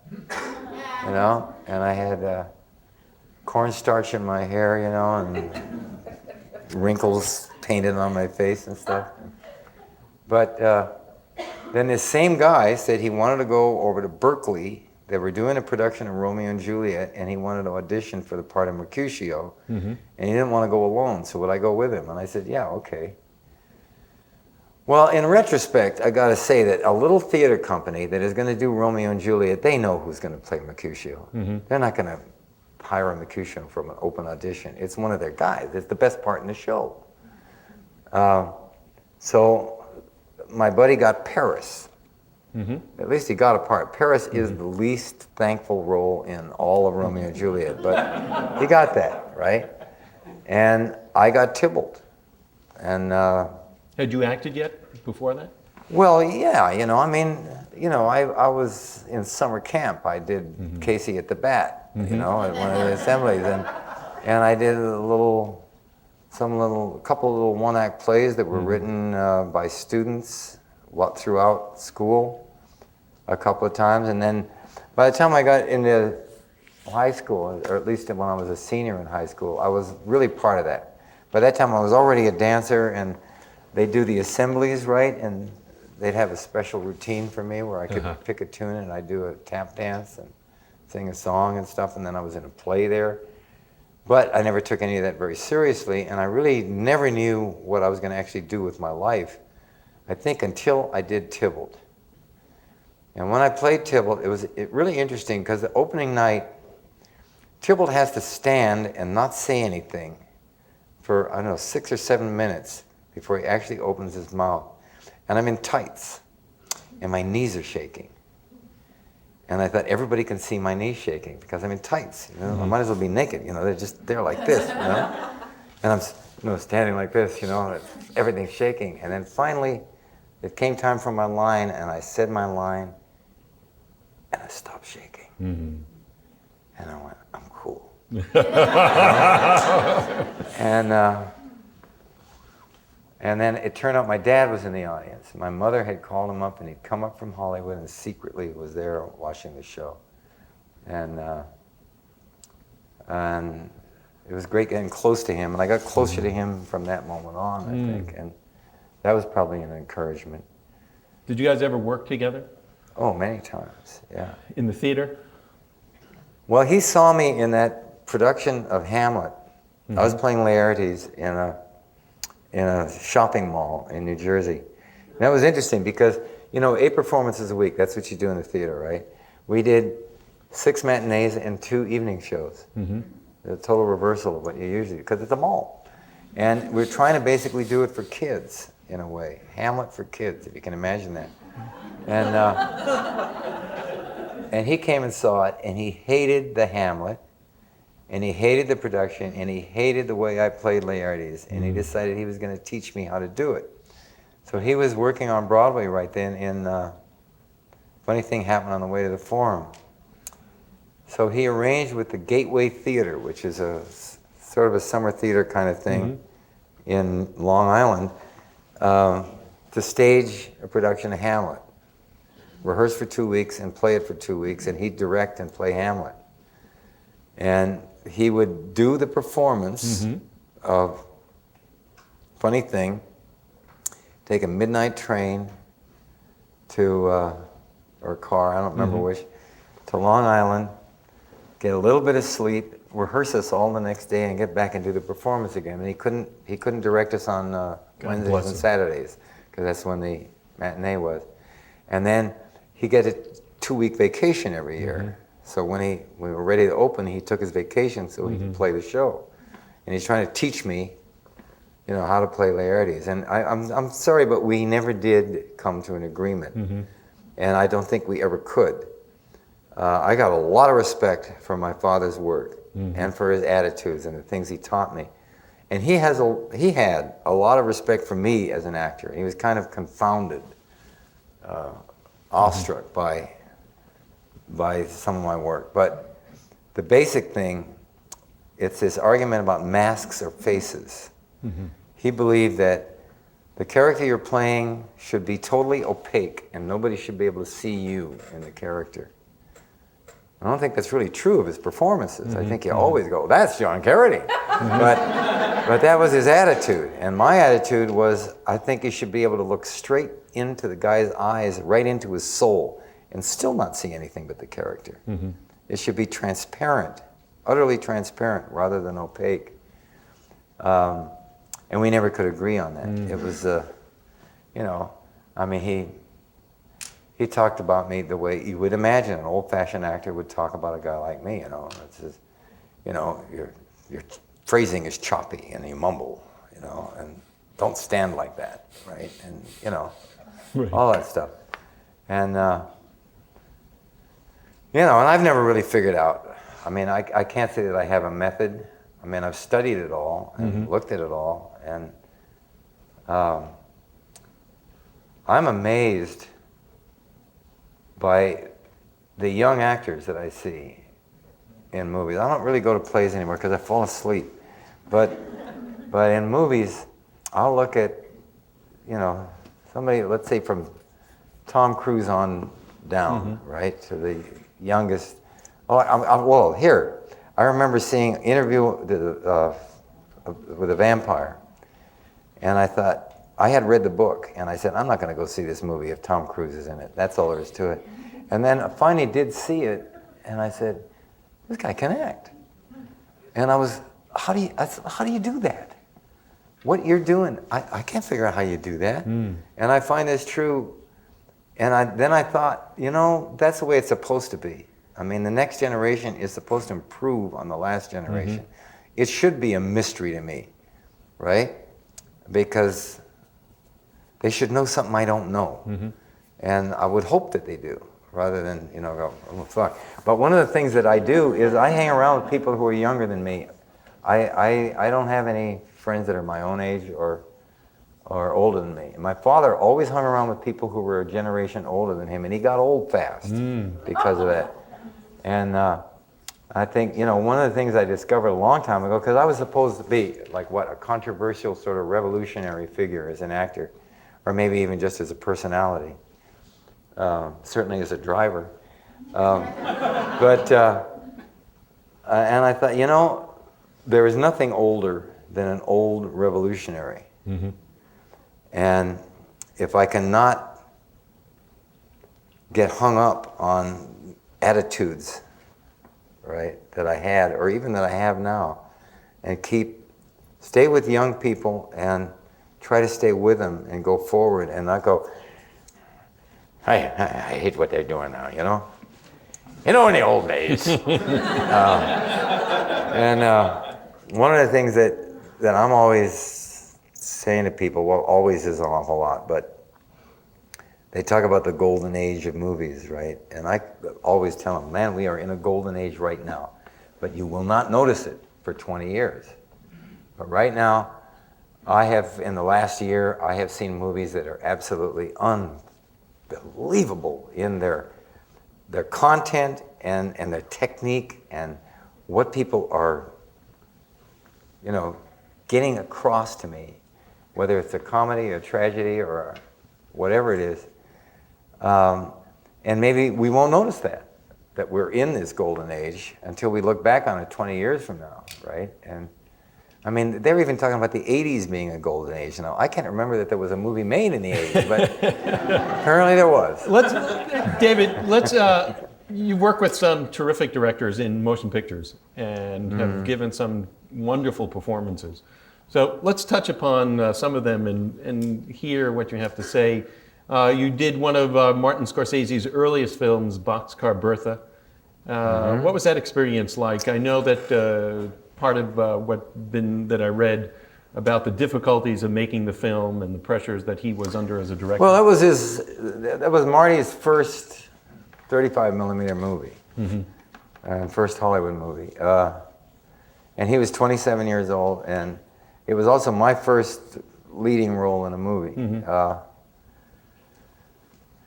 and I had cornstarch in my hair, and wrinkles painted on my face and stuff. But then this same guy said he wanted to go over to Berkeley. They were doing a production of Romeo and Juliet, and he wanted to audition for the part of Mercutio, and he didn't want to go alone, so would I go with him? And I said, yeah, okay. Well, in retrospect, I got to say that a little theater company that is going to do Romeo and Juliet, they know who's going to play Mercutio. They're not going to hire a Mercutio from an open audition. It's one of their guys. It's the best part in the show. So my buddy got Paris. At least he got a part. Paris is the least thankful role in all of Romeo and Juliet, but he got that, right? And I got Tybalt. And had you acted yet before that? well, yeah, I was in summer camp. I did Casey at the Bat, at one of the assemblies, and I did a couple little one-act plays that were written by students throughout school a couple of times. And then by the time I got into high school, or at least when I was a senior in high school, I was really part of that. By that time I was already a dancer, and they do the assemblies, right? And they'd have a special routine for me where I could pick a tune and I'd do a tap dance and sing a song and stuff, and then I was in a play there. But I never took any of that very seriously, and I really never knew what I was going to actually do with my life, I think, until I did Tybalt. And when I played Tybalt, it was really interesting because the opening night, Tybalt has to stand and not say anything for, I don't know, 6 or 7 minutes before he actually opens his mouth. And I'm in tights, and my knees are shaking. And I thought everybody can see my knees shaking because I'm in tights. You know? I might as well be naked. You know, they're like this. You know, and I'm standing like this. You know, everything's shaking. And then finally, it came time for my line, and I said my line, and I stopped shaking. And I went, I'm cool. And then it turned out my dad was in the audience. My mother had called him up, and he'd come up from Hollywood and secretly was there watching the show. And it was great getting close to him, and I got closer to him from that moment on, I think. And that was probably an encouragement. Did you guys ever work together? Oh, many times, yeah. In the theater? Well, he saw me in that production of Hamlet. I was playing Laertes in a shopping mall in New Jersey. And that was interesting because, you know, 8 performances a week, that's what you do in the theater, right? We did 6 matinees and 2 evening shows. The total reversal of what you usually do, because it's a mall. And we're trying to basically do it for kids, in a way. Hamlet for kids, if you can imagine that. And he came and saw it, and he hated the Hamlet, and he hated the production, and he hated the way I played Laertes, and he decided he was going to teach me how to do it. So he was working on Broadway right then in funny thing happened on the way to the Forum. So he arranged with the Gateway Theater, which is a sort of a summer theater kind of thing in Long Island, to stage a production of Hamlet. Rehearse for 2 weeks and play it for 2 weeks, and he'd direct and play Hamlet. And he would do the performance of, funny thing, take a midnight train to, or a car, I don't remember which, to Long Island, get a little bit of sleep, rehearse us all the next day, and get back and do the performance again. And he couldn't direct us on Wednesdays and Saturdays, because that's when the matinee was. And then he got a 2-week vacation every year. So when we were ready to open, he took his vacation so he could play the show. And he's trying to teach me, you know, how to play Laertes. And I'm sorry, but we never did come to an agreement. And I don't think we ever could. I got a lot of respect for my father's work and for his attitudes and the things he taught me. And he had a lot of respect for me as an actor. He was kind of confounded, awestruck by some of my work. But the basic thing, it's this argument about masks or faces. He believed that the character you're playing should be totally opaque and nobody should be able to see you in the character. I don't think that's really true of his performances. I think you always go, that's John Carradine. But that was his attitude. And my attitude was, I think you should be able to look straight into the guy's eyes, right into his soul, and still not see anything but the character. It should be transparent, utterly transparent, rather than opaque. And we never could agree on that. It was, you know, I mean, he talked about me the way you would imagine an old-fashioned actor would talk about a guy like me, you know. It's just, you know, your phrasing is choppy and you mumble, you know, and don't stand like that, right? And, you know, all that stuff. And, you know, and I've never really figured out. I mean, I can't say that I have a method. I mean, I've studied it all and looked at it all, and I'm amazed by the young actors that I see in movies. I don't really go to plays anymore because I fall asleep. But in movies, I'll look at, you know, somebody, let's say from Tom Cruise on down, right, to the youngest. Well, here, I remember seeing an interview with a vampire, and I thought, I had read the book, and I said, I'm not going to go see this movie if Tom Cruise is in it. That's all there is to it. And then I finally did see it, and I said, this guy can act. And I was, how do you do that? What you're doing, I can't figure out how you do that. And I find this true And then I thought, you know, that's the way it's supposed to be. I mean, the next generation is supposed to improve on the last generation. It should be a mystery to me, right? Because they should know something I don't know. And I would hope that they do, rather than, you know, go, oh, fuck. But one of the things that I do is I hang around with people who are younger than me. I don't have any friends that are my own age or older than me. And my father always hung around with people who were a generation older than him, and he got old fast because of that. And I think, you know, one of the things I discovered a long time ago, because I was supposed to be like a controversial sort of revolutionary figure as an actor, or maybe even just as a personality, certainly as a driver. And I thought, you know, there is nothing older than an old revolutionary. And if I cannot get hung up on attitudes, right, that I had, or even that I have now, and stay with young people and try to stay with them and go forward and not go, I hate what they're doing now, you know? You know, in the old days. One of the things that I'm always saying to people, well, always is an awful lot, but they talk about the golden age of movies, right? And I always tell them, man, we are in a golden age right now, but you will not notice it for 20 years. But right now, in the last year, I have seen movies that are absolutely unbelievable in their content and their technique and what people are, you know, getting across to me, whether it's a comedy or tragedy or whatever it is. And maybe we won't notice that we're in this golden age until we look back on it 20 years from now, right? And I mean, they're even talking about the 80s being a golden age now. I can't remember that there was a movie made in the 80s, but apparently there was. David, you work with some terrific directors in motion pictures and have given some wonderful performances. So let's touch upon some of them and hear what you have to say. You did one of Martin Scorsese's earliest films, Boxcar Bertha. What was that experience like? I know that part of that I read about the difficulties of making the film and the pressures that he was under as a director. Well, that was Marty's first 35 millimeter movie, first Hollywood movie. And he was 27 years old, and it was also my first leading role in a movie.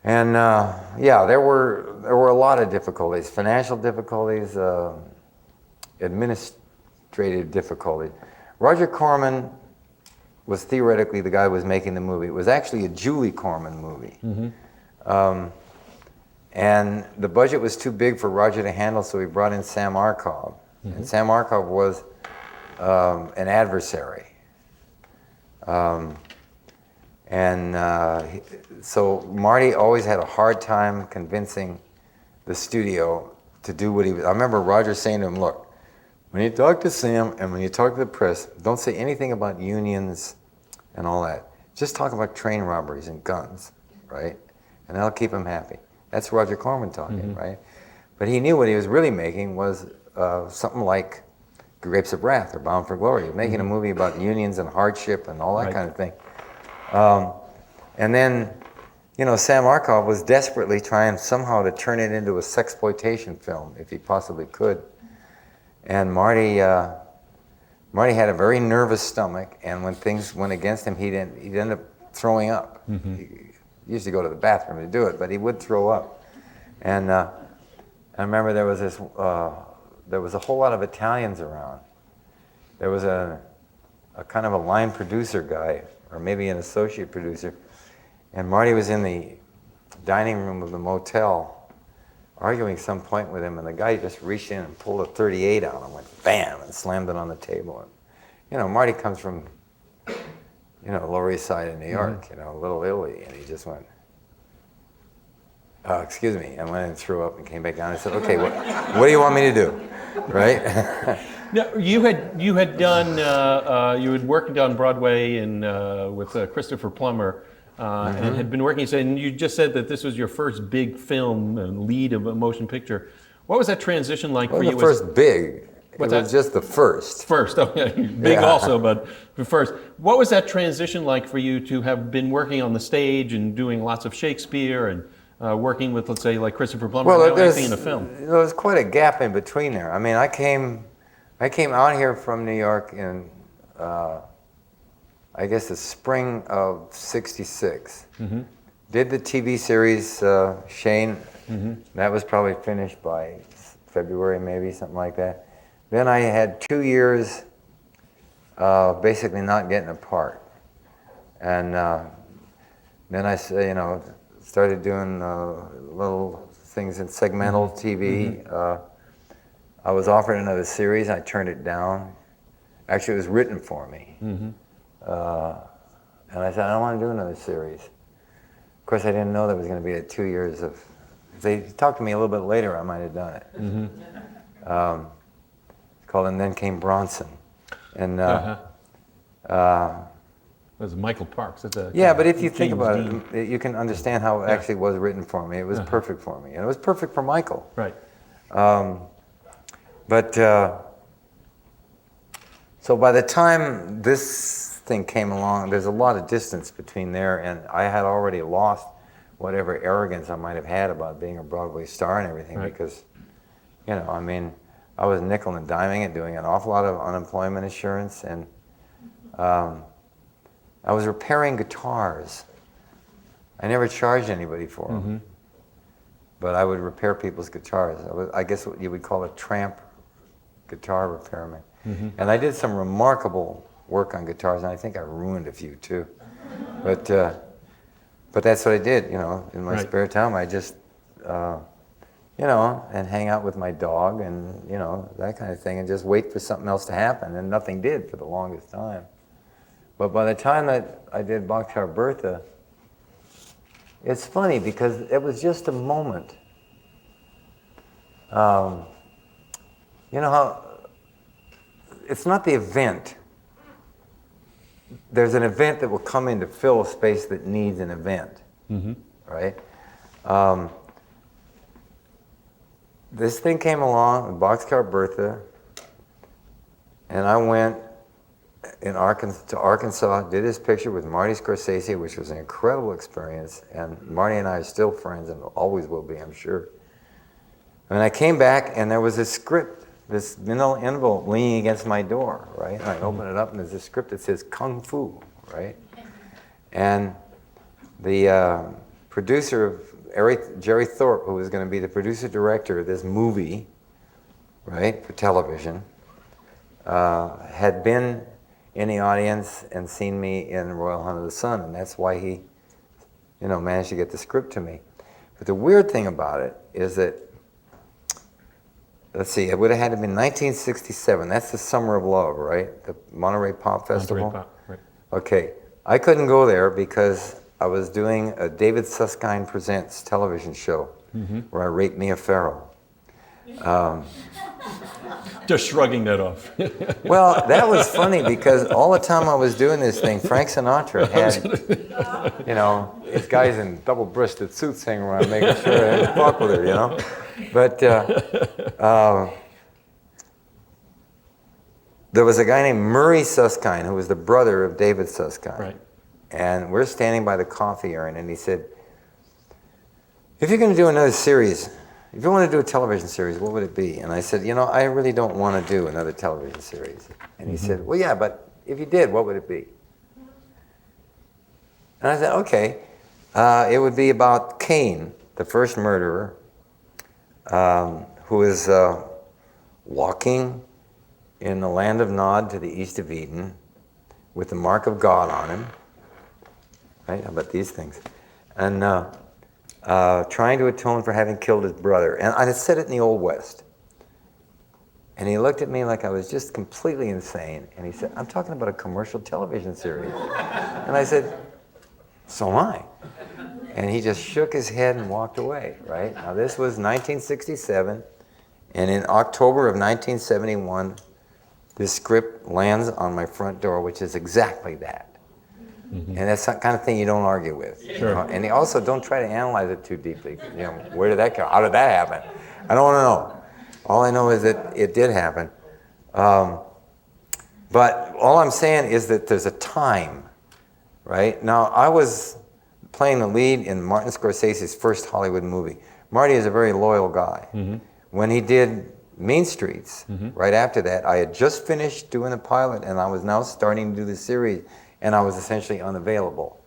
There were a lot of difficulties, financial difficulties, administrative difficulties. Roger Corman was theoretically the guy who was making the movie. It was actually a Julie Corman movie. And the budget was too big for Roger to handle, so he brought in Sam Arkoff. And Sam Arkoff was an adversary. So Marty always had a hard time convincing the studio to do what he was. I remember Roger saying to him, look, when you talk to Sam and when you talk to the press, don't say anything about unions and all that. Just talk about train robberies and guns, right? And that'll keep him happy. That's Roger Corman talking, right? But he knew what he was really making was something like Grapes of Wrath or Bound for Glory. He was making a movie about unions and hardship and all that kind of thing. And then, you know, Sam Arkoff was desperately trying somehow to turn it into a sexploitation film, if he possibly could. And Marty had a very nervous stomach, and when things went against him, he'd end up throwing up. He used to go to the bathroom to do it, but he would throw up. And I remember there was a whole lot of Italians around. There was a kind of a line producer guy, or maybe an associate producer, and Marty was in the dining room of the motel arguing some point with him, and the guy just reached in and pulled a .38 out and went bam and slammed it on the table. And, you know, Marty comes from, you know, Lower East Side of New York, you know, Little Italy, and he just went, excuse me, and went and threw up and came back down and said, okay, what do you want me to do, right? Now, you had worked on Broadway with Christopher Plummer and had been working. And you just said that this was your first big film and lead of a motion picture. What was that transition like for you? The first big. What's it was that? Just the first. First, okay. Big also, but first. What was that transition like for you to have been working on the stage and doing lots of Shakespeare and working with, let's say, like Christopher Plummer, now acting in a film? There was quite a gap in between there. I mean, I came out here from New York in, I guess, the spring of '66. Did the TV series Shane. That was probably finished by February, maybe, something like that. Then I had 2 years basically not getting a part. And then I started doing little things in segmental TV. I was offered another series. I turned it down. Actually, it was written for me. And I said, I don't want to do another series. Of course, I didn't know there was going to be 2 years of... If they talked to me a little bit later, I might have done it. Called And Then Came Bronson. And It was Michael Parks. That's a yeah, but if you think James about Dean. it, you can understand how it actually was written for me. It was perfect for me, and it was perfect for Michael. Right. So by the time this thing came along, there's a lot of distance between there, and I had already lost whatever arrogance I might have had about being a Broadway star and everything, because, I mean, I was nickel and diming it, doing an awful lot of unemployment insurance, and I was repairing guitars. I never charged anybody for them, but I would repair people's guitars. I guess what you would call a tramp guitar repairman. And I did some remarkable work on guitars, and I think I ruined a few too. But that's what I did, in my spare time. I just, and hang out with my dog and, that kind of thing, and just wait for something else to happen, and nothing did for the longest time. But by the time that I did Boxcar Bertha, it's funny because it was just a moment. You know how, it's not the event. There's an event that will come in to fill a space that needs an event, right? This thing came along, Boxcar Bertha, and I went to Arkansas, did this picture with Marty Scorsese, which was an incredible experience, and Marty and I are still friends and always will be, I'm sure. And I came back, and there was a script, this manila envelope leaning against my door, right? And I open it up, and there's a script that says Kung Fu, right? And the producer of Jerry Thorpe, who was going to be the producer-director of this movie, right, for television, had been in the audience and seen me in Royal Hunt of the Sun, and that's why he, managed to get the script to me. But the weird thing about it is that, let's see, it would have had to be 1967. That's the Summer of Love, right? The Monterey Pop Festival. Monterey Pop, right. Okay, I couldn't go there because I was doing a David Susskind Presents television show where I raped Mia Farrow. Just shrugging that off. Well, that was funny because all the time I was doing this thing, Frank Sinatra had, these guys in double-breasted suits hanging around making sure I didn't fuck with her, But there was a guy named Murray Susskind who was the brother of David Susskind. Right. And we're standing by the coffee urn, and he said, if you're going to do another series, if you want to do a television series, what would it be? And I said, I really don't want to do another television series. And he said, well, yeah, but if you did, what would it be? And I said, okay, it would be about Cain, the first murderer, who is walking in the land of Nod to the east of Eden with the mark of God on him. Right? How about these things? And trying to atone for having killed his brother. And I had said it in the Old West. And he looked at me like I was just completely insane. And he said, I'm talking about a commercial television series. And I said, so am I. And he just shook his head and walked away, right? Now this was 1967. And in October of 1971, this script lands on my front door, which is exactly that. And that's the kind of thing you don't argue with. Sure. You know? And you also don't try to analyze it too deeply. You know, where did that come? How did that happen? I don't want to know. All I know is that it did happen. But all I'm saying is that there's a time, right? Now, I was playing the lead in Martin Scorsese's first Hollywood movie. Marty is a very loyal guy. When he did Mean Streets, right after that, I had just finished doing the pilot, and I was now starting to do the series, and I was essentially unavailable.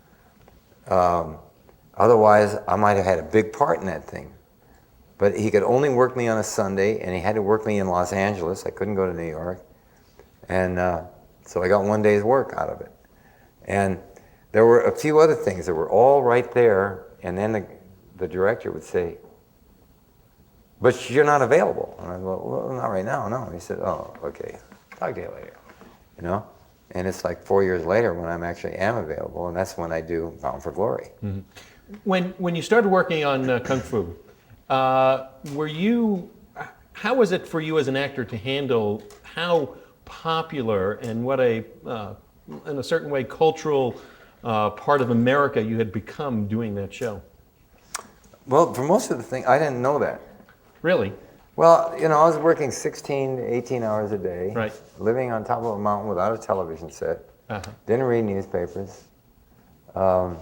Otherwise, I might have had a big part in that thing. But he could only work me on a Sunday, and he had to work me in Los Angeles. I couldn't go to New York. And so I got one day's work out of it. And there were a few other things that were all right there, and then the director would say, but you're not available. And I go, well, not right now, no. He said, oh, okay, talk to you later, you know? And it's like 4 years later when I'm actually am available, and that's when I do Bound for Glory. When you started working on Kung Fu, how was it for you as an actor to handle how popular and what in a certain way, cultural part of America you had become doing that show? Well, for most of the thing, I didn't know that. Really? Well, you know, I was working 16 to 18 hours a day, right, living on top of a mountain without a television set, didn't read newspapers. I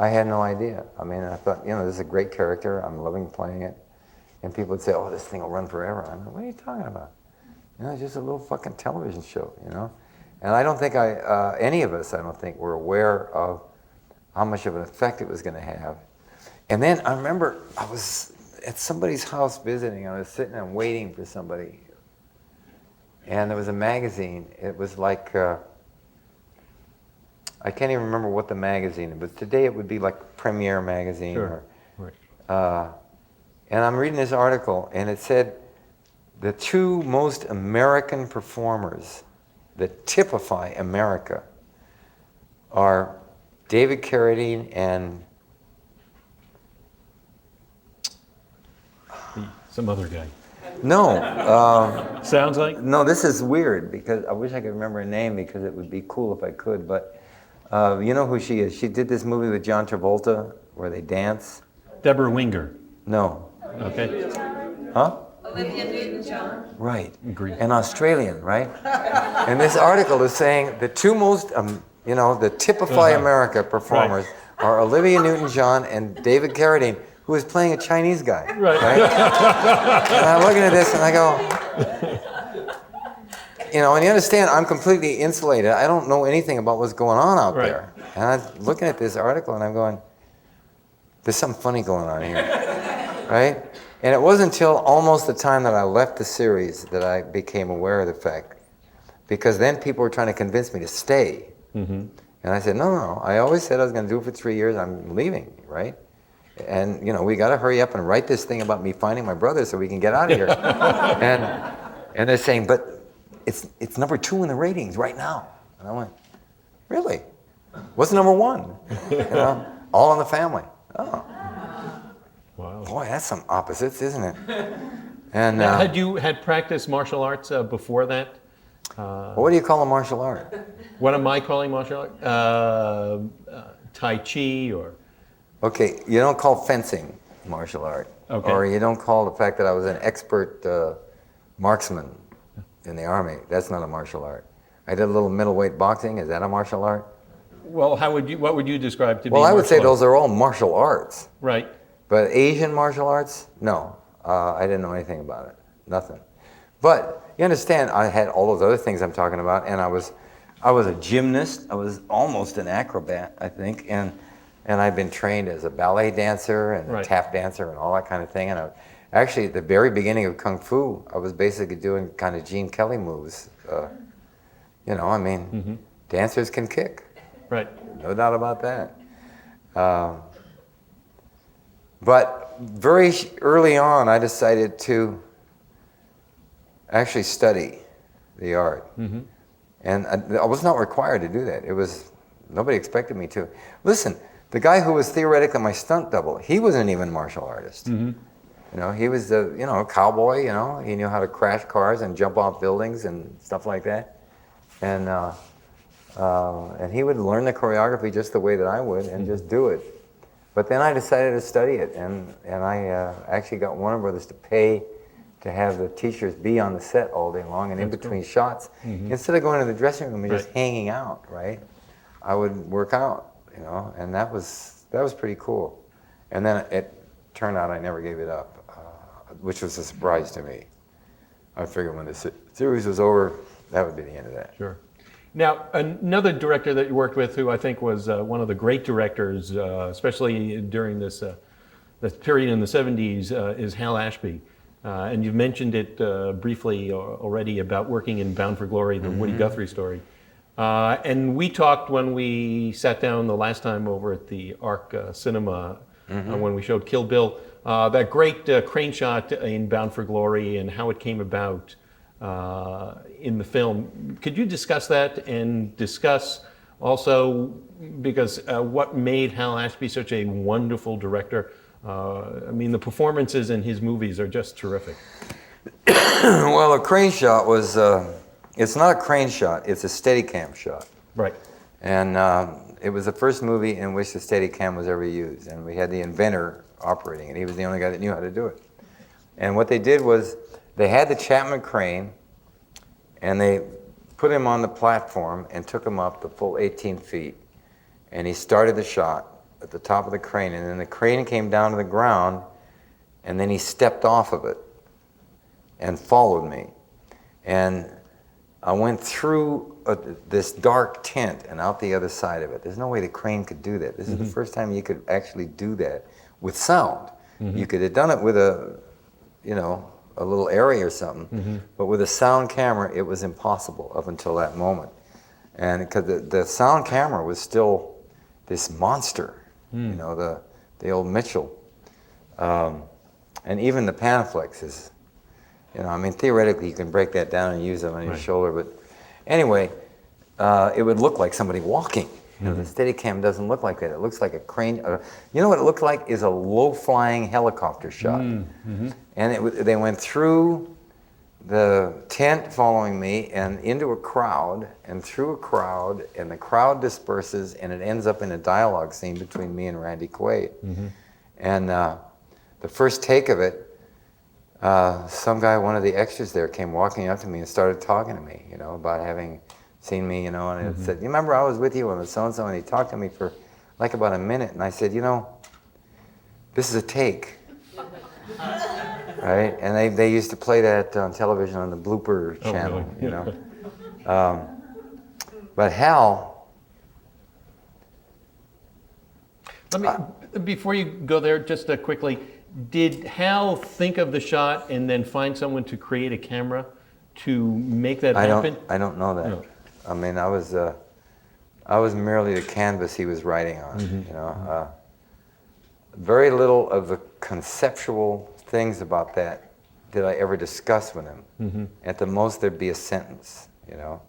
had no idea. I mean, I thought, you know, this is a great character. I'm loving playing it. And people would say, oh, this thing will run forever. I'm like, what are you talking about? You know, it's just a little fucking television show, you know? And I don't think any of us, I don't think, were aware of how much of an effect it was going to have. And then I remember I was at somebody's house visiting. I was sitting and waiting for somebody. And there was a magazine. It was like, I can't even remember what the magazine was. Today it would be like Premiere magazine. Sure. Or, right. And I'm reading this article, and it said, the two most American performers that typify America are David Carradine and some other guy. No. Sounds like? No, this is weird because I wish I could remember her name because it would be cool if I could, but you know who she is. She did this movie with John Travolta where they dance. Deborah Winger. No. Okay. Huh? Olivia Newton-John. Right. Agreed. An Australian, right? And this article is saying the two most, you know, the typify America performers are Olivia Newton-John and David Carradine, who is playing a Chinese guy. Right. And I'm looking at this and I go, you know, and you understand, I'm completely insulated. I don't know anything about what's going on out there. And I'm looking at this article and I'm going, there's something funny going on here, right? And it wasn't until almost the time that I left the series that I became aware of the fact, because then people were trying to convince me to stay. And I said, no, I always said I was going to do it for 3 years. I'm leaving, right? And, you know, we got to hurry up and write this thing about me finding my brother so we can get out of here. and they're saying, but it's number 2 in the ratings right now. And I went, really? What's number 1? You know, All in the Family. Oh. Wow. Boy, that's some opposites, isn't it? And now, had you had practiced martial arts before that? What do you call a martial art? What am I calling martial art? Tai Chi or? Okay, you don't call fencing martial art. Okay. Or you don't call the fact that I was an expert marksman in the Army. That's not a martial art. I did a little middleweight boxing. Is that a martial art? Well, what would you describe to be Well, I would say martial those are all martial arts. Right. But Asian martial arts, no. I didn't know anything about it. Nothing. But you understand, I had all those other things I'm talking about, and I was a gymnast. I was almost an acrobat, I think, and I've been trained as a ballet dancer and a tap dancer and all that kind of thing. And actually, at the very beginning of Kung Fu, I was basically doing kind of Gene Kelly moves. You know, I mean, dancers can kick. Right. No doubt about that. But very early on, I decided to actually study the art. And I was not required to do that. Nobody expected me to. Listen, the guy who was theoretically my stunt double, he wasn't even a martial artist. You know, he was a cowboy, you know. He knew how to crash cars and jump off buildings and stuff like that. And And he would learn the choreography just the way that I would and just do it. But then I decided to study it, and I actually got Warner Brothers to pay to have the teachers be on the set all day long and in between shots. Instead of going to the dressing room and just hanging out, right? I would work out, you know, and that was pretty cool. And then it turned out I never gave it up, which was a surprise to me. I figured when the series was over, that would be the end of that. Sure. Now, another director that you worked with who I think was one of the great directors, especially during this period in the 70s, is Hal Ashby. And you've mentioned it briefly already about working in Bound for Glory, the Woody Guthrie story. And we talked when we sat down the last time over at the Arc Cinema when we showed Kill Bill, that great crane shot in Bound for Glory and how it came about in the film. Could you discuss that and discuss also, because what made Hal Ashby such a wonderful director? I mean, the performances in his movies are just terrific. Well, a crane shot was, it's not a crane shot, it's a Steadicam shot. Right. And it was the first movie in which the Steadicam was ever used. And we had the inventor operating, and he was the only guy that knew how to do it. And what they did was, they had the Chapman crane, and they put him on the platform and took him up the full 18 feet. And he started the shot at the top of the crane, and then the crane came down to the ground, and then he stepped off of it and followed me. And I went through this dark tent and out the other side of it. There's no way the crane could do that. This is the first time you could actually do that with sound. You could have done it with a, you know, a little area or something, but with a sound camera, it was impossible up until that moment. And because the sound camera was still this monster, you know, the old Mitchell. And even the Panaflex is, you know, I mean, theoretically you can break that down and use them on your shoulder, but anyway, it would look like somebody walking. You know, the Steadicam doesn't look like that. It looks like a crane. You know what it looked like is a low-flying helicopter shot. And they went through the tent following me and into a crowd and through a crowd, and the crowd disperses and it ends up in a dialogue scene between me and Randy Quaid. And the first take of it, some guy, one of the extras there, came walking up to me and started talking to me, you know, about having seen me, you know, and it said, you remember I was with you on the so-and-so, and he talked to me for like about a minute, and I said, you know, this is a take, right? And they used to play that on television on the blooper channel, you know. But Hal... Let me, before you go there, just quickly, did Hal think of the shot and then find someone to create a camera to make that happen? I don't know that. No. I mean, I was merely the canvas he was writing on. You know, very little of the conceptual things about that did I ever discuss with him. At the most, there'd be a sentence. You know,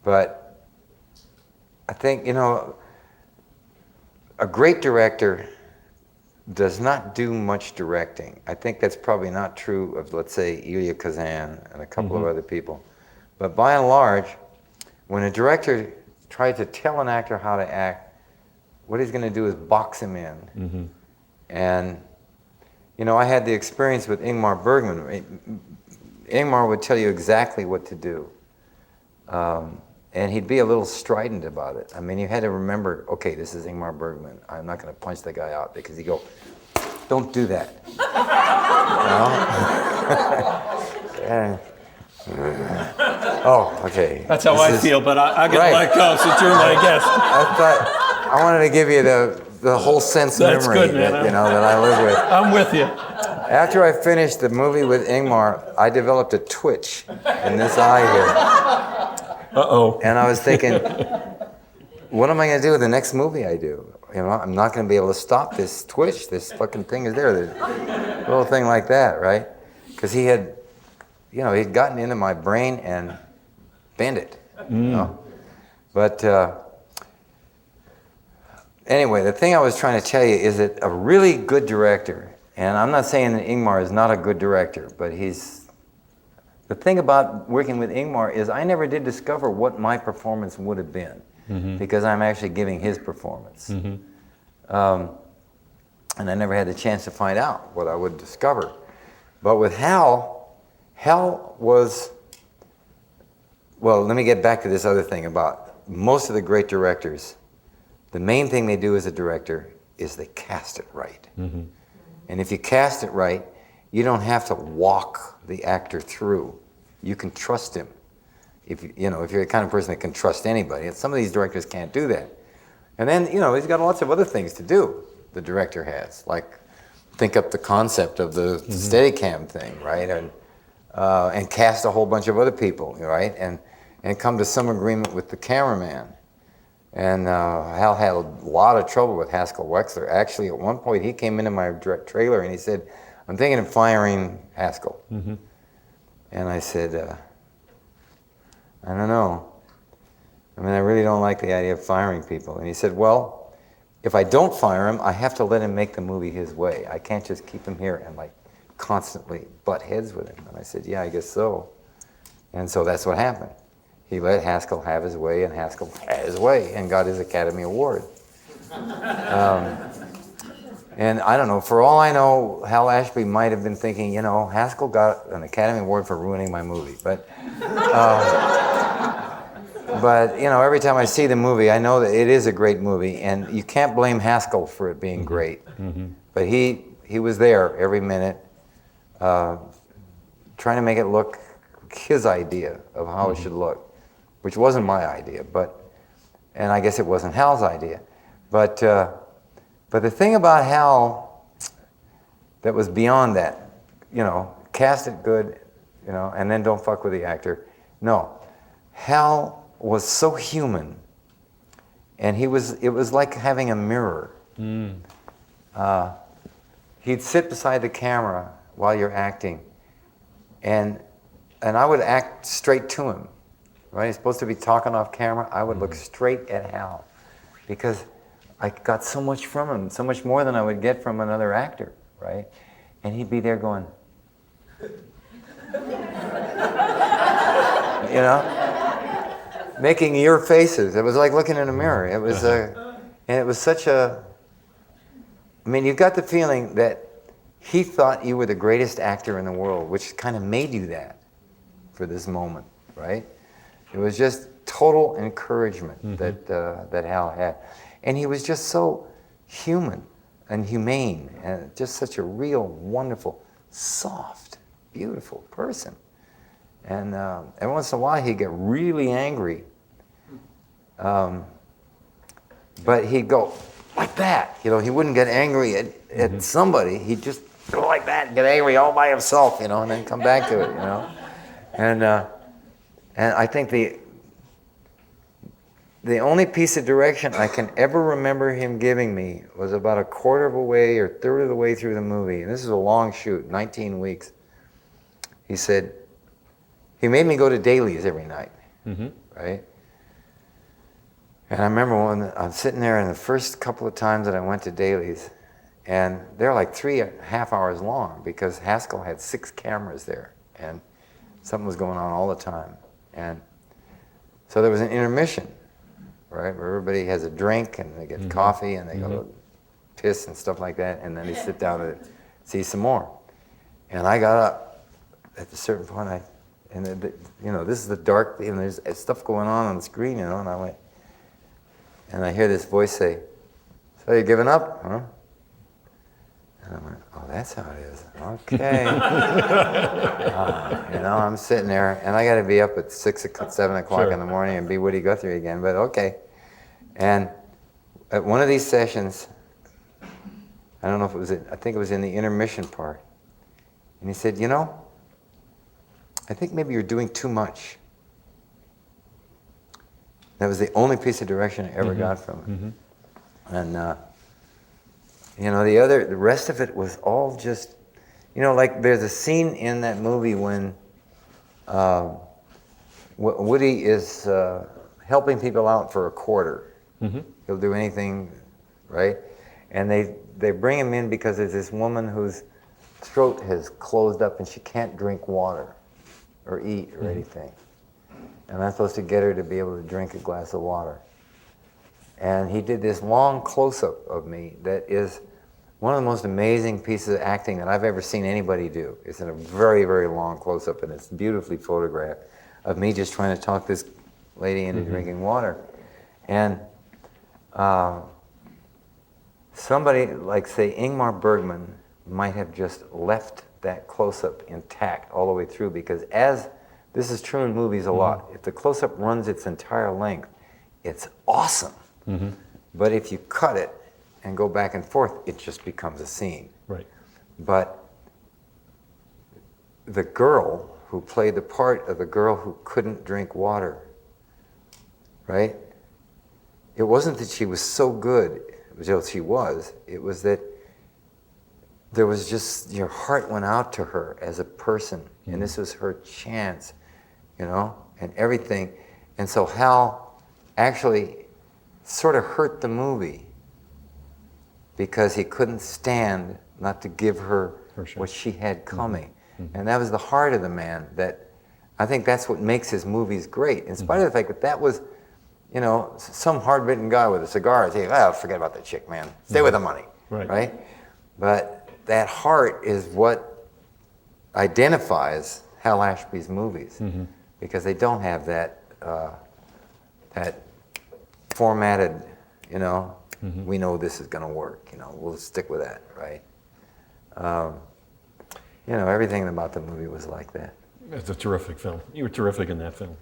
but I think, you know, a great director does not do much directing. I think that's probably not true of, let's say, Elia Kazan and a couple of other people. But by and large, when a director tries to tell an actor how to act, what he's going to do is box him in. And, you know, I had the experience with Ingmar Bergman. Ingmar would tell you exactly what to do. And he'd be a little strident about it. I mean, you had to remember, okay, this is Ingmar Bergman. I'm not going to punch the guy out, because he'd go, don't do that. Oh, okay. That's how I feel, but I got to let go since you're my guest. I wanted to give you the whole sense That's memory good, man. that, you know, that I live with. I'm with you. After I finished the movie with Ingmar, I developed a twitch in this eye here. And I was thinking, what am I going to do with the next movie I do? You know, I'm not going to be able to stop this twitch. This fucking thing is there. The little thing like that, right? Because he had, you know, he'd gotten into my brain and bent it. You know? But anyway, the thing I was trying to tell you is that a really good director, and I'm not saying that Ingmar is not a good director, but he's the thing about working with Ingmar is I never did discover what my performance would have been, because I'm actually giving his performance. And I never had the chance to find out what I would discover. But with Hal was, well, let me get back to this other thing about most of the great directors. The main thing they do as a director is they cast it right. And if you cast it right, you don't have to walk the actor through. You can trust him. If you're the kind of person that can trust anybody. And some of these directors can't do that. And then, he's got lots of other things to do, the director has, like think up the concept of the Steadicam thing, right? And cast a whole bunch of other people, right? And come to some agreement with the cameraman. And Hal had a lot of trouble with Haskell Wexler. Actually, at one point, he came into my trailer and he said, "I'm thinking of firing Haskell." And I said, "I don't know. I mean, I really don't like the idea of firing people." And he said, "Well, if I don't fire him, I have to let him make the movie his way. I can't just keep him here and like constantly butt heads with him." And I said, "Yeah, I guess so." And so that's what happened. He let Haskell have his way, and Haskell had his way and got his Academy Award. And I don't know, for all I know, Hal Ashby might have been thinking, Haskell got an Academy Award for ruining my movie. But every time I see the movie, I know that it is a great movie, and you can't blame Haskell for it being great. But he was there every minute, trying to make it look his idea of how it should look, which wasn't my idea, and I guess it wasn't Hal's idea. But the thing about Hal that was beyond that, cast it good, and then don't fuck with the actor. No, Hal was so human, and it was like having a mirror. He'd sit beside the camera while you're acting, and I would act straight to him. Right? He's supposed to be talking off camera. I would look straight at Hal, because I got so much from him, so much more than I would get from another actor, right? And he'd be there going, making ear faces. It was like looking in a mirror. It was and it was such a, you got the feeling that he thought you were the greatest actor in the world, which kind of made you that for this moment, right? It was just total encouragement that Hal had. And he was just so human and humane, and just such a real, wonderful, soft, beautiful person. And every once in a while he'd get really angry. But he'd go like that. He wouldn't get angry at somebody. He'd just go like that and get angry all by himself, and then come back to it, And I think the only piece of direction I can ever remember him giving me was about a quarter of a way or third of the way through the movie. And this is a long shoot, 19 weeks. He said, he made me go to dailies every night, right? And I remember when I'm sitting there, and the first couple of times that I went to dailies, and they're like 3.5 hours long, because Haskell had 6 cameras there, and something was going on all the time. And so there was an intermission, right, where everybody has a drink and they get coffee and they go to piss and stuff like that, and then they sit down and see some more. And I got up at a certain point, this is the dark, and there's stuff going on the screen, and I went, and I hear this voice say, "So you giving up, huh?" And I went, "Oh, that's how it is. Okay." I'm sitting there, and I got to be up at 7 o'clock in the morning and be Woody Guthrie again, but okay. And at one of these sessions, I don't know if it was, I think it was in the intermission part, and he said, "I think maybe you're doing too much." That was the only piece of direction I ever got from him. And the rest of it was all just, like there's a scene in that movie when Woody is helping people out for a quarter. He'll do anything, right? And they bring him in because there's this woman whose throat has closed up and she can't drink water. or eat or anything. And I'm supposed to get her to be able to drink a glass of water. And he did this long close-up of me that is one of the most amazing pieces of acting that I've ever seen anybody do. It's in a very, very long close-up, and it's beautifully photographed of me just trying to talk this lady into drinking water. And somebody like, say, Ingmar Bergman might have just left that close-up intact all the way through, because as this is true in movies a lot, if the close-up runs its entire length, it's awesome. But if you cut it and go back and forth, it just becomes a scene. Right. But the girl who played the part of the girl who couldn't drink water, right? It wasn't that she was so good, well, she was. It was that there was just, your heart went out to her as a person, and this was her chance, you know, and everything. And so Hal actually sort of hurt the movie because he couldn't stand not to give her what she had coming. And that was the heart of the man. That I think that's what makes his movies great, in spite of the fact that that was, you know, some hard-bitten guy with a cigar saying, "Oh, forget about that chick, man. Stay with the money." Right? But that heart is what identifies Hal Ashby's movies, because they don't have that that formatted, you know, we know this is going to work, you know, we'll stick with that, right? You know, everything about the movie was like that. It's a terrific film. You were terrific in that film.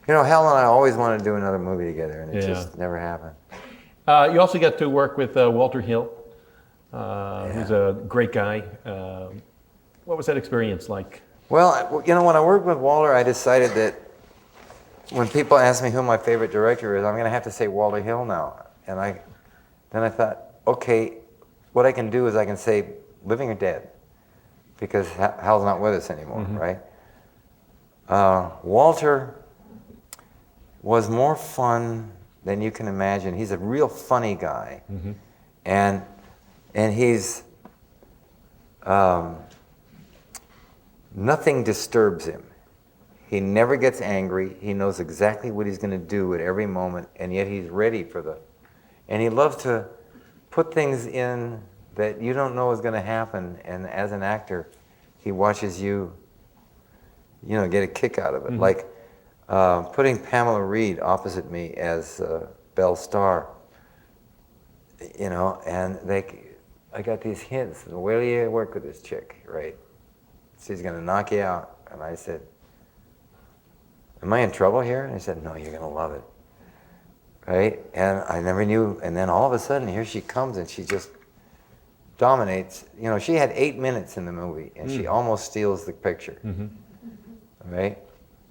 You know, Hal and I always wanted to do another movie together, and it just never happened. You also got to work with Walter Hill, who's a great guy. What was that experience like? Well, you know, when I worked with Walter, I decided that when people ask me who my favorite director is, I'm going to have to say Walter Hill now. And then I thought, okay, what I can do is I can say living or dead, because Hal's not with us anymore, right? Walter was more fun than you can imagine. He's a real funny guy, and he's nothing disturbs him. He never gets angry. He knows exactly what he's going to do at every moment, and yet he's ready for the. And he loves to put things in that you don't know is going to happen, and as an actor, he watches you, you know, get a kick out of it. Like putting Pamela Reed opposite me as Belle Starr, you know, and I got these hints. Where do you work with this chick, right? She's going to knock you out. And I said, am I in trouble here? And he said, no, you're going to love it. Right? And I never knew. And then all of a sudden, here she comes, and she just dominates. You know, she had 8 minutes in the movie, and she almost steals the picture. Right?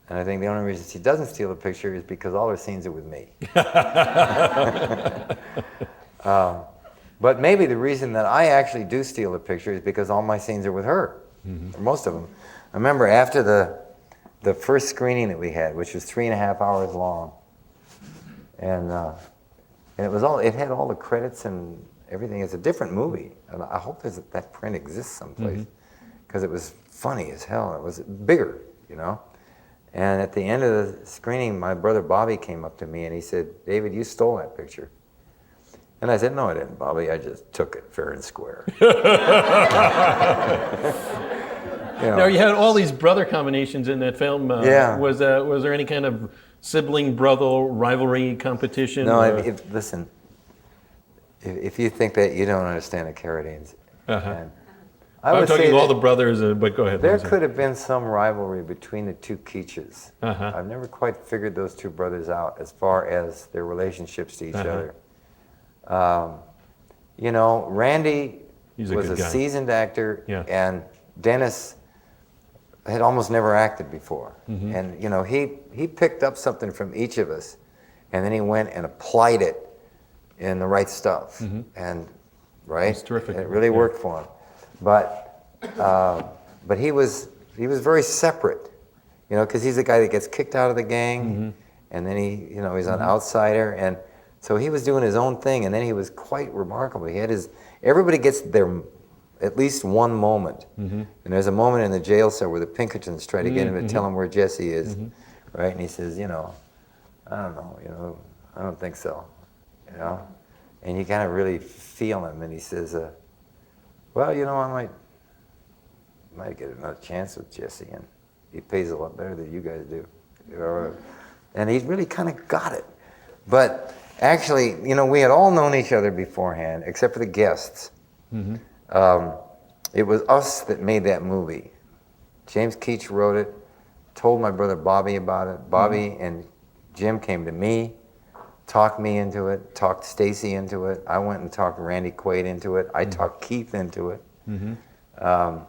And I think the only reason she doesn't steal the picture is because all her scenes are with me. But maybe the reason that I actually do steal the picture is because all my scenes are with her, or most of them. I remember after the first screening that we had, which was 3.5 hours long, and it had all the credits and everything. It's a different movie, and I hope that print exists someplace, because it was funny as hell. It was bigger, you know. And at the end of the screening, my brother Bobby came up to me and he said, "David, you stole that picture." And I said, "No, I didn't, Bobby. I just took it fair and square." You know. Now, you had all these brother combinations in that film. Was there any kind of sibling brother rivalry competition? No, listen, if you think that, you don't understand the Carradines. I'm talking all the brothers, but go ahead. There could have been some rivalry between the two Keaches. I've never quite figured those two brothers out as far as their relationships to each other. You know, Randy was a seasoned actor, and Dennis had almost never acted before. And, you know, he picked up something from each of us, and then he went and applied it in the right stuff. And, right? That's terrific. And it really worked for him. But he was very separate, you know, because he's the guy that gets kicked out of the gang, and then he's an outsider, and so he was doing his own thing, and then he was quite remarkable. He had everybody gets at least one moment. And there's a moment in the jail cell where the Pinkertons try to get him to tell him where Jesse is, right? And he says, I don't know, I don't think so, And you kind of really feel him, and he says, well, I might get another chance with Jesse, and he pays a lot better than you guys do. And he really kind of got it. But actually, we had all known each other beforehand, except for the guests. It was us that made that movie. James Keach wrote it, told my brother Bobby about it. Bobby and Jim came to me, talked me into it, talked Stacy into it. I went and talked Randy Quaid into it. I talked Keith into it. And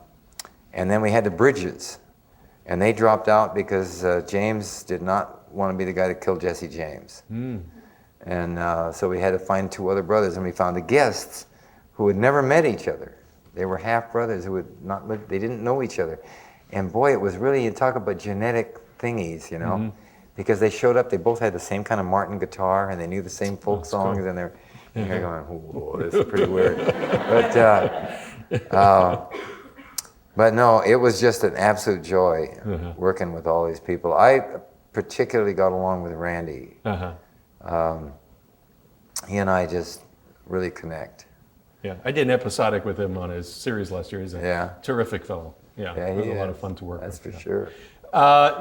then we had the Bridges. And they dropped out because James did not want to be the guy that killed Jesse James. And so we had to find two other brothers, and we found the guests who had never met each other. They were half brothers who had not lived, they didn't know each other. And boy, it was really, you talk about genetic thingies, because they showed up, they both had the same kind of Martin guitar, and they knew the same folk songs, cool. And they're going, whoa, this is pretty weird. But no, it was just an absolute joy working with all these people. I particularly got along with Randy. He and I just really connect. Yeah, I did an episodic with him on his series last year. He's a terrific fellow. Yeah, it was a lot of fun to work with. That's for sure.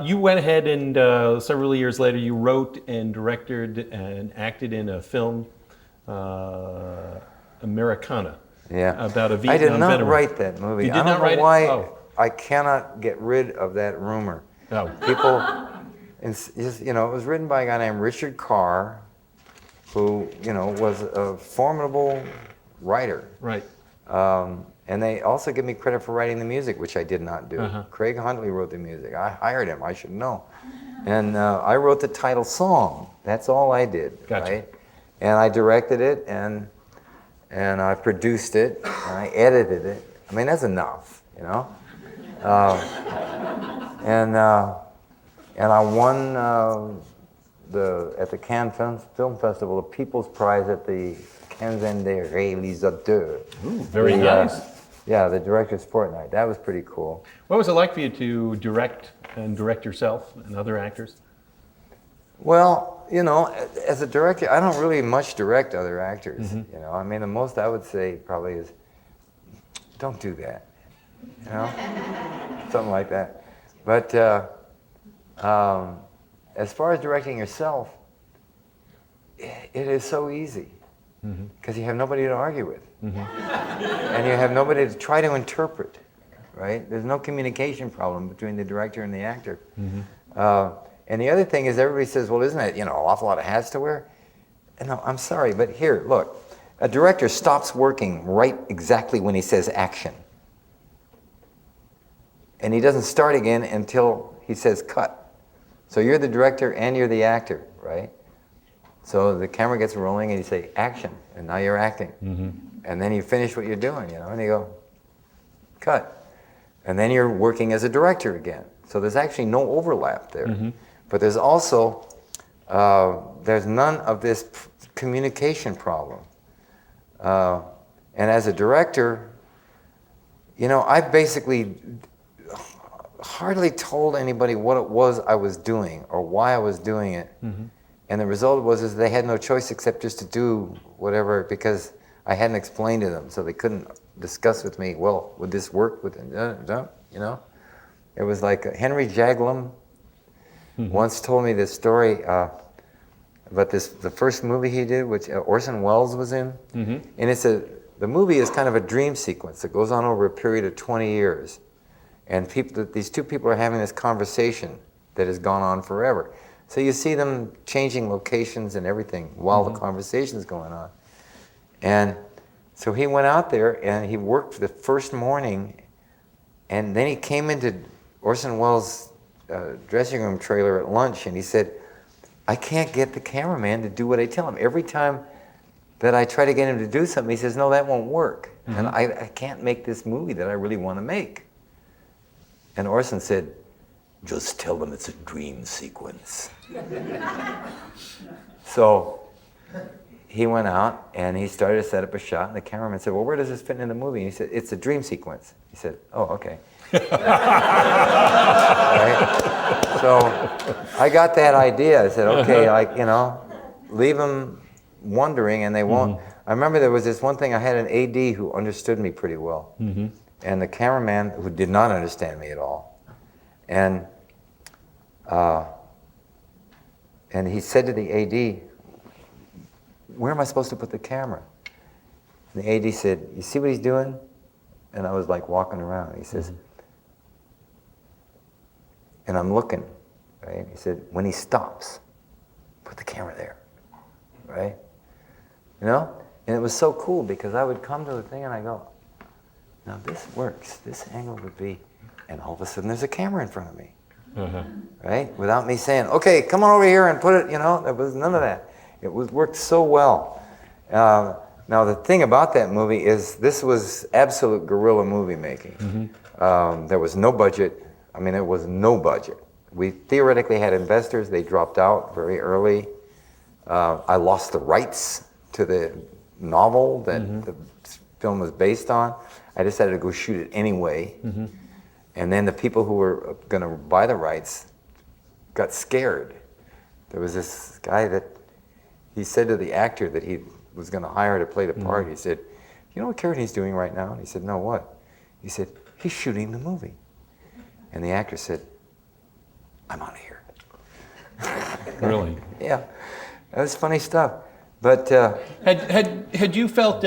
You went ahead and several years later, you wrote and directed and acted in a film, Americana. Yeah. About a Vietnam I did not veteran. write that movie. You did not I don't write know why Oh. I cannot get rid of that rumor. Oh. People, it was written by a guy named Richard Carr, who, was a formidable writer. Right. And they also give me credit for writing the music, which I did not do. Craig Huntley wrote the music. I hired him. I should know. And I wrote the title song. That's all I did. Gotcha. Right? And I directed it, and I produced it, and I edited it. I mean, that's enough, And I won at the Cannes Film Festival the People's Prize at the Quinzaine des Réalisateurs. Ooh, very nice. Yeah, the Director's Fortnight. That was pretty cool. What was it like for you to direct yourself and other actors? Well, as a director, I don't really much direct other actors. I mean, the most I would say probably is, don't do that. Something like that. But as far as directing yourself, it is so easy because you have nobody to argue with, and you have nobody to try to interpret. Right? There's no communication problem between the director and the actor. And the other thing is, everybody says, well, isn't it, an awful lot of hats to wear? And no, I'm sorry, but here, look. A director stops working right exactly when he says action. And he doesn't start again until he says cut. So you're the director and you're the actor, right? So the camera gets rolling and you say action, and now you're acting. And then you finish what you're doing, and you go, cut. And then you're working as a director again. So there's actually no overlap there. But there's also, there's none of this communication problem. And as a director, I basically hardly told anybody what it was I was doing or why I was doing it. And the result was they had no choice except just to do whatever, because I hadn't explained to them, so they couldn't discuss with me, well, would this work with It was like Henry Jaglom once told me this story about the first movie he did, which Orson Welles was in. And the movie is kind of a dream sequence that goes on over a period of 20 years. And these two people are having this conversation that has gone on forever. So you see them changing locations and everything while the conversation is going on. And so he went out there and he worked the first morning, and then he came into Orson Welles' dressing room trailer at lunch, and he said, I can't get the cameraman to do what I tell him. Every time that I try to get him to do something, he says, no, that won't work. And I can't make this movie that I really want to make. And Orson said, just tell them it's a dream sequence. So he went out and he started to set up a shot, and the cameraman said, well, where does this fit in the movie? And he said, it's a dream sequence. He said, oh, okay. Right? So I got that idea. I said, okay, leave them wondering and they won't. I remember there was this one thing, I had an AD who understood me pretty well, and the cameraman who did not understand me at all. And he said to the AD, where am I supposed to put the camera? And the AD said, you see what he's doing? And I was like walking around. He says, and I'm looking, right? He said, when he stops, put the camera there, right? You know? And it was so cool because I would come to the thing and I go, now this works, this angle would be, and all of a sudden there's a camera in front of me, right? Without me saying, okay, come on over here and put it, there was none of that. It worked so well. Now the thing about that movie is this was absolute guerrilla movie making. There was no budget. I mean, there was no budget. We theoretically had investors. They dropped out very early. I lost the rights to the novel that the film was based on. I decided to go shoot it anyway. And then the people who were going to buy the rights got scared. There was this guy that he said to the actor that he was going to hire to play the part. He said, you know what Carradine's doing right now? And he said, no, what? He said, he's shooting the movie. And the actor said, I'm out of here. Really? Yeah, that was funny stuff. But had you felt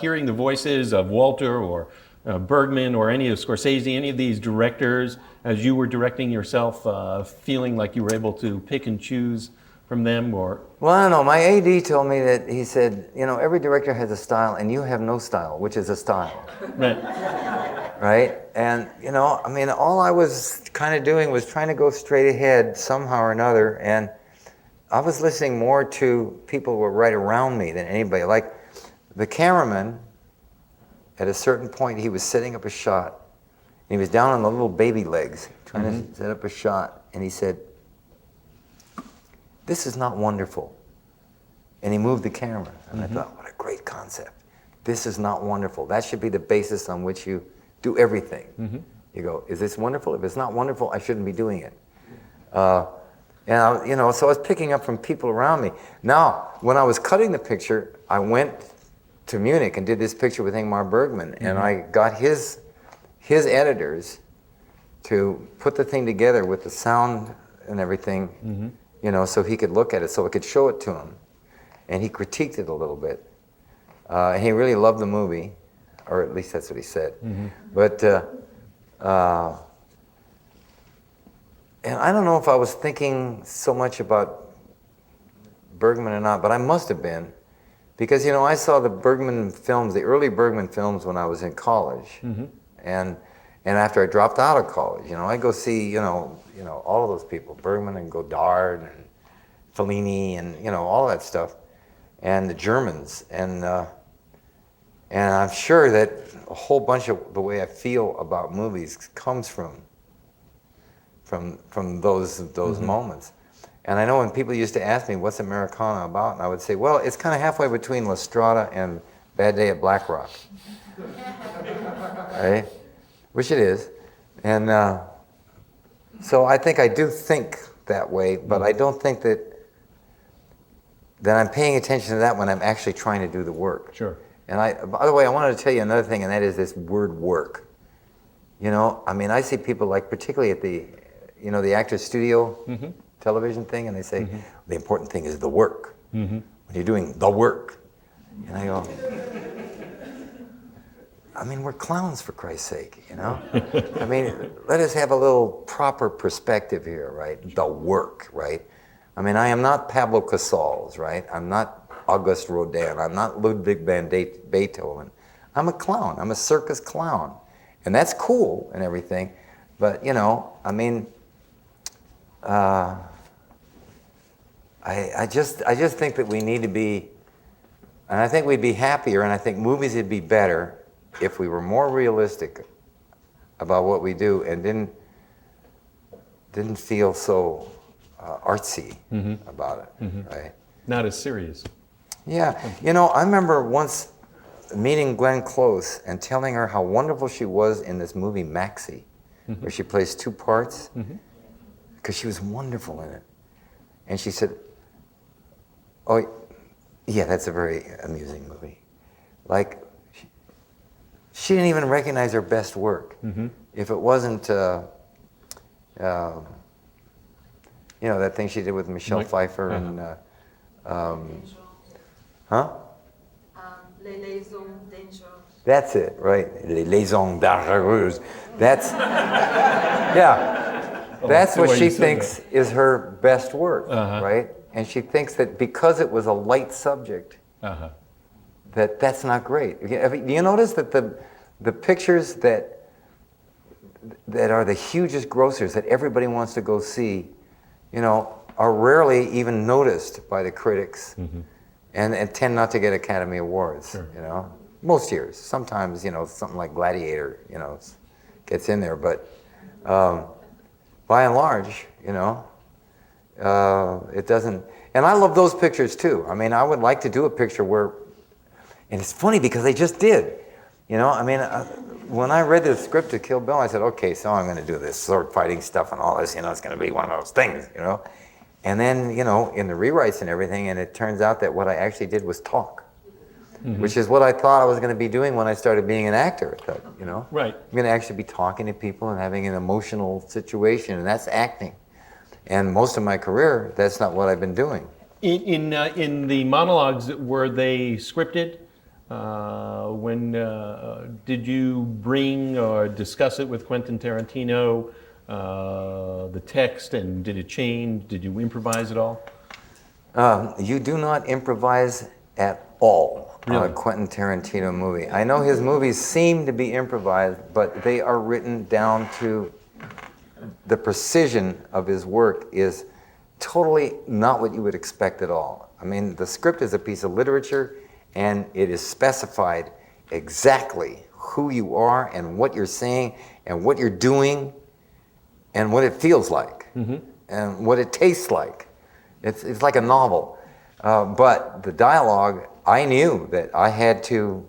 hearing the voices of Walter or Bergman or any of Scorsese, any of these directors, as you were directing yourself, feeling like you were able to pick and choose from them, or? Well, I don't know. My AD told me that, he said, every director has a style and you have no style, which is a style. Right. Right? And, all I was kind of doing was trying to go straight ahead somehow or another, and I was listening more to people who were right around me than anybody. Like the cameraman, at a certain point, he was setting up a shot, and he was down on the little baby legs trying to set up a shot, and he said, this is not wonderful. And he moved the camera, and I thought, what a great concept. This is not wonderful. That should be the basis on which you do everything. You go, is this wonderful? If it's not wonderful, I shouldn't be doing it. So I was picking up from people around me. Now, when I was cutting the picture, I went to Munich and did this picture with Ingmar Bergman, and I got his editors to put the thing together with the sound and everything, so he could look at it, so I could show it to him. And he critiqued it a little bit. And he really loved the movie, or at least that's what he said. But, and I don't know if I was thinking so much about Bergman or not, but I must have been. Because, I saw the Bergman films, the early Bergman films when I was in college. And after I dropped out of college, I'd go see, all of those people, Bergman and Godard and Fellini and, all that stuff, and the Germans. And I'm sure that a whole bunch of the way I feel about movies comes from those moments. And I know when people used to ask me, what's Americana about? And I would say, well, it's kind of halfway between La Strada and Bad Day at Black Rock. Right? Which it is. And so I think I do think that way, but I don't think that I'm paying attention to that when I'm actually trying to do the work. Sure. And by the way, I wanted to tell you another thing, and that is this word work. I see people like, particularly at the Actors Studio television thing, and they say, the important thing is the work. When you're doing the work. And I go, we're clowns, for Christ's sake, let us have a little proper perspective here, right? The work, right? I am not Pablo Casals, right? I'm not Auguste Rodin. I'm not Ludwig van Beethoven. I'm a clown. I'm a circus clown. And that's cool and everything, but, I just think that we need to be, and I think we'd be happier, and I think movies would be better if we were more realistic about what we do and didn't feel so artsy about it, right? Not as serious. Yeah, I remember once meeting Glenn Close and telling her how wonderful she was in this movie Maxie, where she plays two parts, because she was wonderful in it. And she said, oh, yeah, that's a very amusing movie. Like, she didn't even recognize her best work. If it wasn't, that thing she did with Michelle Pfeiffer and, Les Liaisons Dangereuses. That's it, right? Les Liaisons Dangereuses. That's, that's what she thinks is her best work, right? And she thinks that because it was a light subject, that's not great. Do you notice that the pictures that are the hugest grossers that everybody wants to go see, are rarely even noticed by the critics, and tend not to get Academy Awards. Sure. Most years. Sometimes something like Gladiator, gets in there, but by and large, it doesn't. And I love those pictures too. I mean, I would like to do a picture where, and it's funny because they just did. When I read the script to Kill Bill, I said, okay, so I'm going to do this sword fighting stuff and all this, it's going to be one of those things, And then, in the rewrites and everything, and it turns out that what I actually did was talk, which is what I thought I was going to be doing when I started being an actor. Right. I'm going to actually be talking to people and having an emotional situation, and that's acting. And most of my career, that's not what I've been doing. In the monologues, were they scripted? When did you bring or discuss it with Quentin Tarantino, the text, and did it change? Did you improvise at all? You do not improvise at all on Really? a Quentin Tarantino movie. I know his movies seem to be improvised, but they are written down to the precision of his work is totally not what you would expect at all. I mean, the script is a piece of literature, and it is specified exactly who you are and what you're saying and what you're doing and what it feels like and what it tastes like. It's like a novel. But the dialogue, I knew that I had to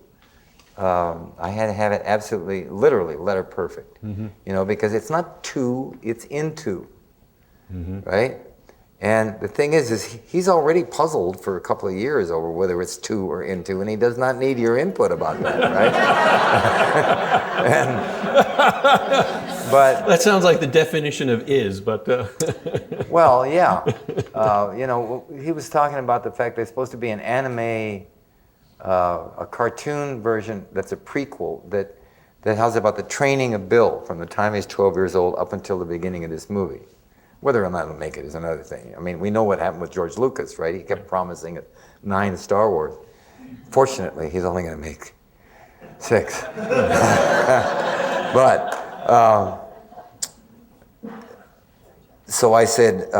have it absolutely, literally, letter perfect. Because it's not to, it's into, right? And the thing is he's already puzzled for a couple of years over whether it's to or into, and he does not need your input about that, right? But That sounds like the definition of is, but... well, yeah. He was talking about the fact there's supposed to be an anime, a cartoon version that's a prequel that tells about the training of Bill from the time he's 12 years old up until the beginning of this movie. Whether or not it'll make it is another thing. I mean, we know what happened with George Lucas, right? He kept promising 9 Star Wars. Fortunately, he's only going to make 6. But, so I said,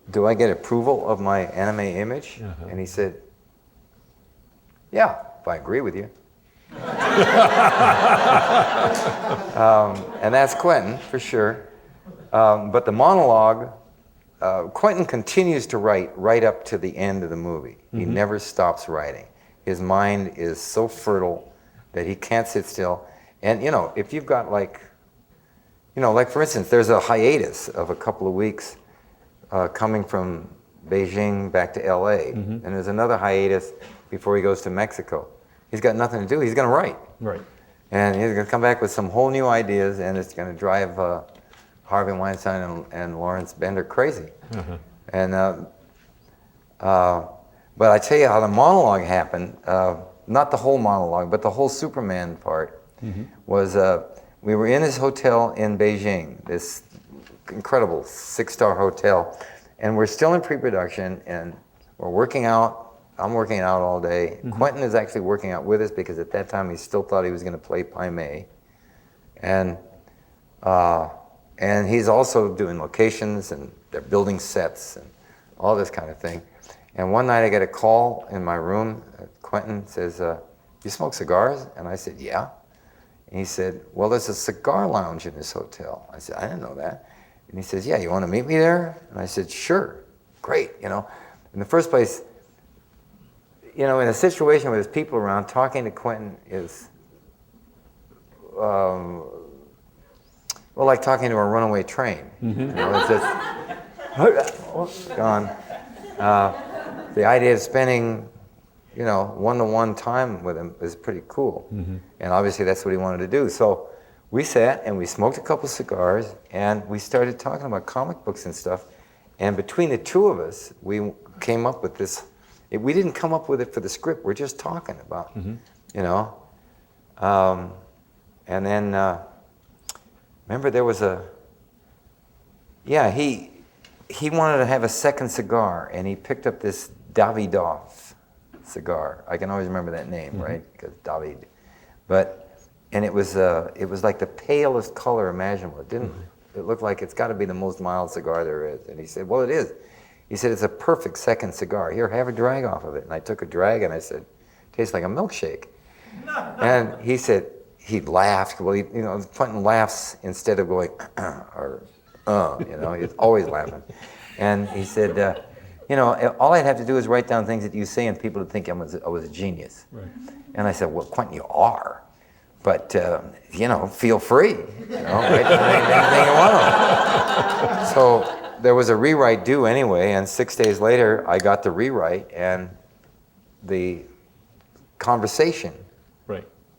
do I get approval of my anime image? And he said, yeah, if I agree with you. And that's Quentin, for sure. But the monologue, Quentin continues to write right up to the end of the movie. He never stops writing. His mind is so fertile that he can't sit still. And, if you've got like for instance, there's a hiatus of a couple of weeks coming from Beijing back to LA. And there's another hiatus before he goes to Mexico. He's got nothing to do. He's going to write. Right. And he's going to come back with some whole new ideas, and it's going to drive Harvey Weinstein and Lawrence Bender crazy. And but I tell you how the monologue happened, not the whole monologue, but the whole Superman part was we were in this hotel in Beijing, this incredible 6-star hotel, and we're still in pre-production, and we're working out. I'm working out all day. Quentin is actually working out with us because at that time he still thought he was going to play Pai Mei. And he's also doing locations, and they're building sets and all this kind of thing. And one night I get a call in my room. Quentin says, you smoke cigars? And I said, yeah. And he said, well, there's a cigar lounge in this hotel. I said, I didn't know that. And he says, yeah, you want to meet me there? And I said, sure, great. In the first place, in a situation where there's people around, talking to Quentin is, well, like talking to a runaway train. It's just gone. The idea of spending, one-to-one time with him is pretty cool, and obviously that's what he wanted to do. So we sat and we smoked a couple cigars, and we started talking about comic books and stuff. And between the two of us, we came up with this. We didn't come up with it for the script. We're just talking about, and then remember there was he wanted to have a second cigar, and he picked up this Davidoff cigar. I can always remember that name, right? Because David, and it was like the palest color imaginable. It looked like it's got to be the most mild cigar there is. And he said, well, it is. He said, it's a perfect second cigar. Here, have a drag off of it. And I took a drag, and I said, tastes like a milkshake. And he said, he laughed. Well, Quentin laughs instead of going, he's always laughing. And he said, all I'd have to do is write down things that you say, and people would think I was a genius. Right. And I said, well, Quentin, you are. But, feel free, write anything you want. So there was a rewrite due anyway, and 6 days later, I got the rewrite, and the conversation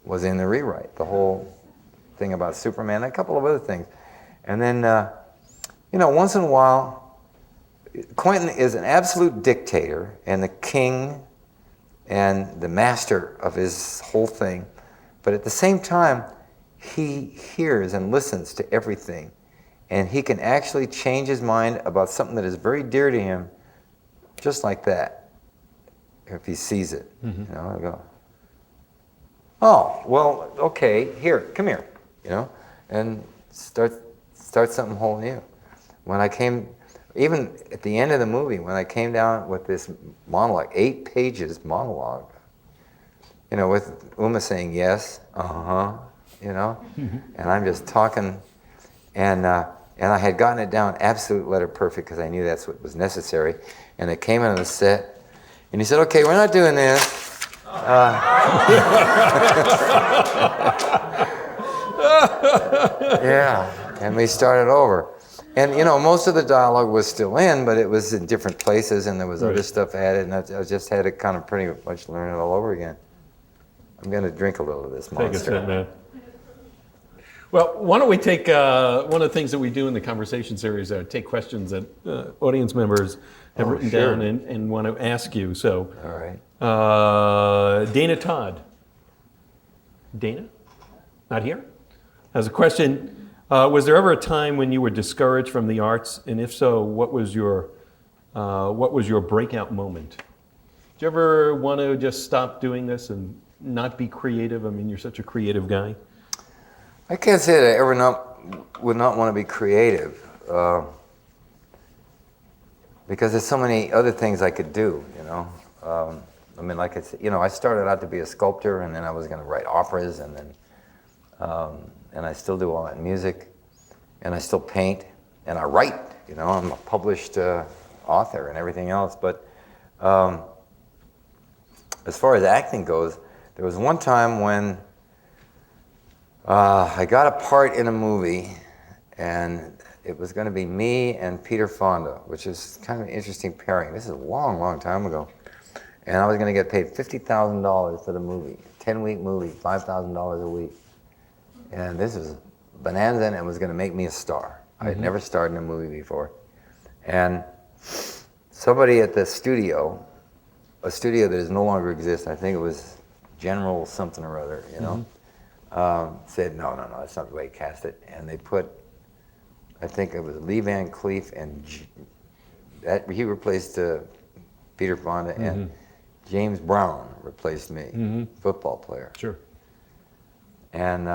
was in the rewrite. The whole thing about Superman, and a couple of other things. And then, once in a while, Quentin is an absolute dictator and the king and the master of his whole thing. But at the same time, he hears and listens to everything. And he can actually change his mind about something that is very dear to him, just like that, if he sees it. He'll go, oh, well, okay, come here, and start something whole new. When I came, even at the end of the movie, when I came down with this monologue, 8 pages monologue, with Uma saying yes, and I'm just talking, and I had gotten it down absolute letter perfect because I knew that's what was necessary. And it came on the set, and he said, "Okay, we're not doing this." And we started over. And most of the dialogue was still in, but it was in different places, and there was other stuff added, and I just had to kind of pretty much learn it all over again. I'm going to drink a little of this monster. Take a sip, man. Well, why don't we take one of the things that we do in the conversation series, take questions that audience members have written down and want to ask you. So, all right. Dana Todd. Dana? Not here? Has a question. Was there ever a time when you were discouraged from the arts? And if so, what was your breakout moment? Did you ever want to just stop doing this and not be creative? I mean, you're such a creative guy. I can't say that I ever would not want to be creative, because there's so many other things I could do, I mean, like I said, I started out to be a sculptor, and then I was going to write operas, and then, and I still do all that music, and I still paint, and I write, I'm a published author and everything else. But as far as acting goes, there was one time when I got a part in a movie, and it was going to be me and Peter Fonda, which is kind of an interesting pairing. This is a long, long time ago. And I was going to get paid $50,000 for the movie, 10-week movie, $5,000 a week. And this was bonanza, and it was going to make me a star. I had never starred in a movie before. And somebody at the studio, a studio that is no longer exists, I think it was General something or other, said, no, that's not the way he cast it. And they put, I think it was Lee Van Cleef, and he replaced Peter Fonda, and James Brown replaced me, football player. Sure. And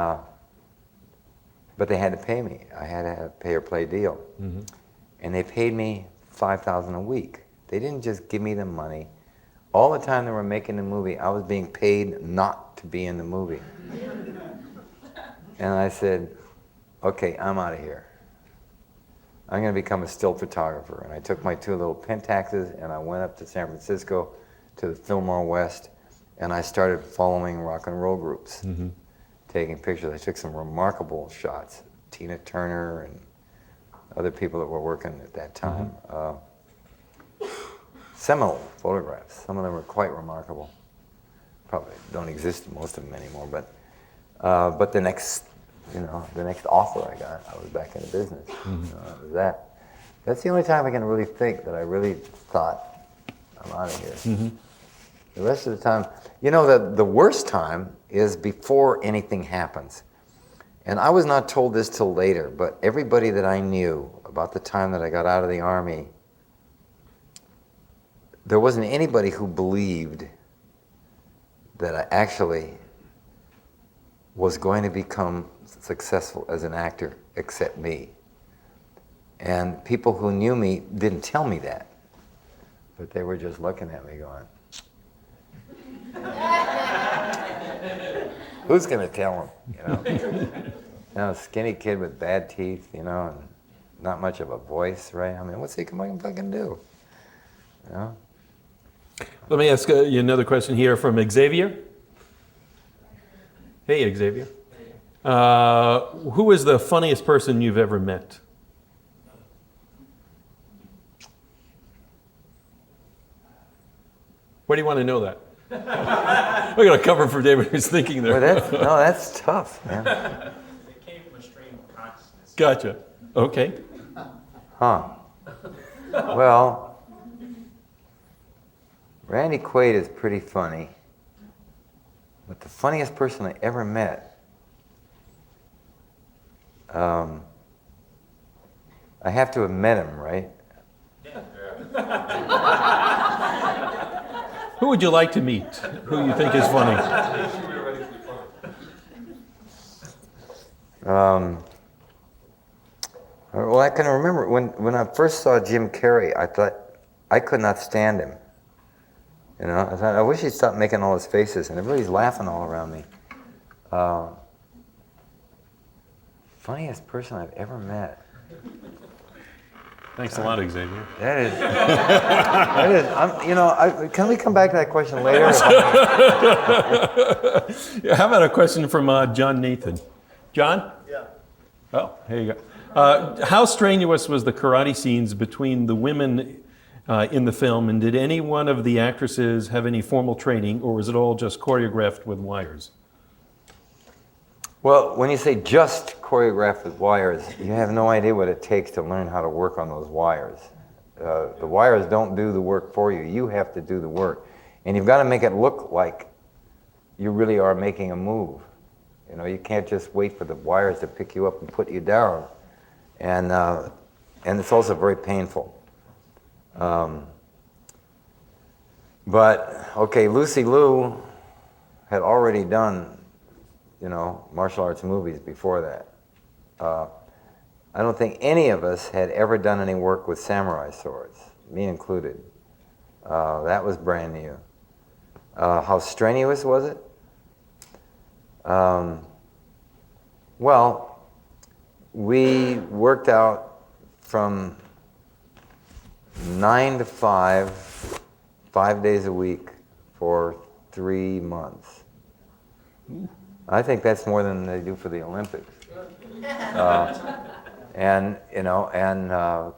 but they had to pay me. I had to have a pay-or-play deal. And they paid me $5,000 a week. They didn't just give me the money. All the time they were making the movie, I was being paid not to be in the movie. And I said, okay, I'm out of here. I'm going to become a still photographer. And I took my 2 little Pentaxes, and I went up to San Francisco to the Fillmore West, and I started following rock and roll groups, taking pictures. I took some remarkable shots, Tina Turner and other people that were working at that time. Seminal photographs. Some of them were quite remarkable. Probably don't exist, most of them anymore, but the next offer I got, I was back in the business. It was that. That's the only time I can really think that I really thought, I'm out of here. The rest of the time, the worst time is before anything happens. And I was not told this till later, but everybody that I knew about the time that I got out of the Army, there wasn't anybody who believed that I actually was going to become successful as an actor except me. And people who knew me didn't tell me that, but they were just looking at me going, who's going to tell him? Skinny kid with bad teeth, and not much of a voice, right? I mean, what's he going to fucking do? Let me ask you another question here from Xavier. Hey, Xavier. Who is the funniest person you've ever met? Why do you want to know that? We're going to cover for David who's thinking there. Well, that's tough, man. It came from a stream of consciousness. Gotcha. Okay. Huh. Well, Randy Quaid is pretty funny, but the funniest person I ever met, I have to have met him, right? Who would you like to meet? Who you think is funny? Well, I can remember when I first saw Jim Carrey, I thought I could not stand him. I thought, I wish he'd stop making all his faces, and everybody's laughing all around me. Funniest person I've ever met. Thanks a lot, Xavier. Can we come back to that question later? Yeah, how about a question from John Nathan? John? Yeah. Oh, here you go. How strenuous was the karate scenes between the women in the film, and did any one of the actresses have any formal training, or was it all just choreographed with wires? Well, when you say just choreographed with wires, you have no idea what it takes to learn how to work on those wires. The wires don't do the work for you. You have to do the work. And you've got to make it look like you really are making a move. You can't just wait for the wires to pick you up and put you down. And it's also very painful. But, okay, Lucy Liu had already done martial arts movies before that. I don't think any of us had ever done any work with samurai swords, me included. That was brand new. How strenuous was it? Well, we worked out from 9 to 5, 5 days a week for 3 months. I think that's more than they do for the Olympics.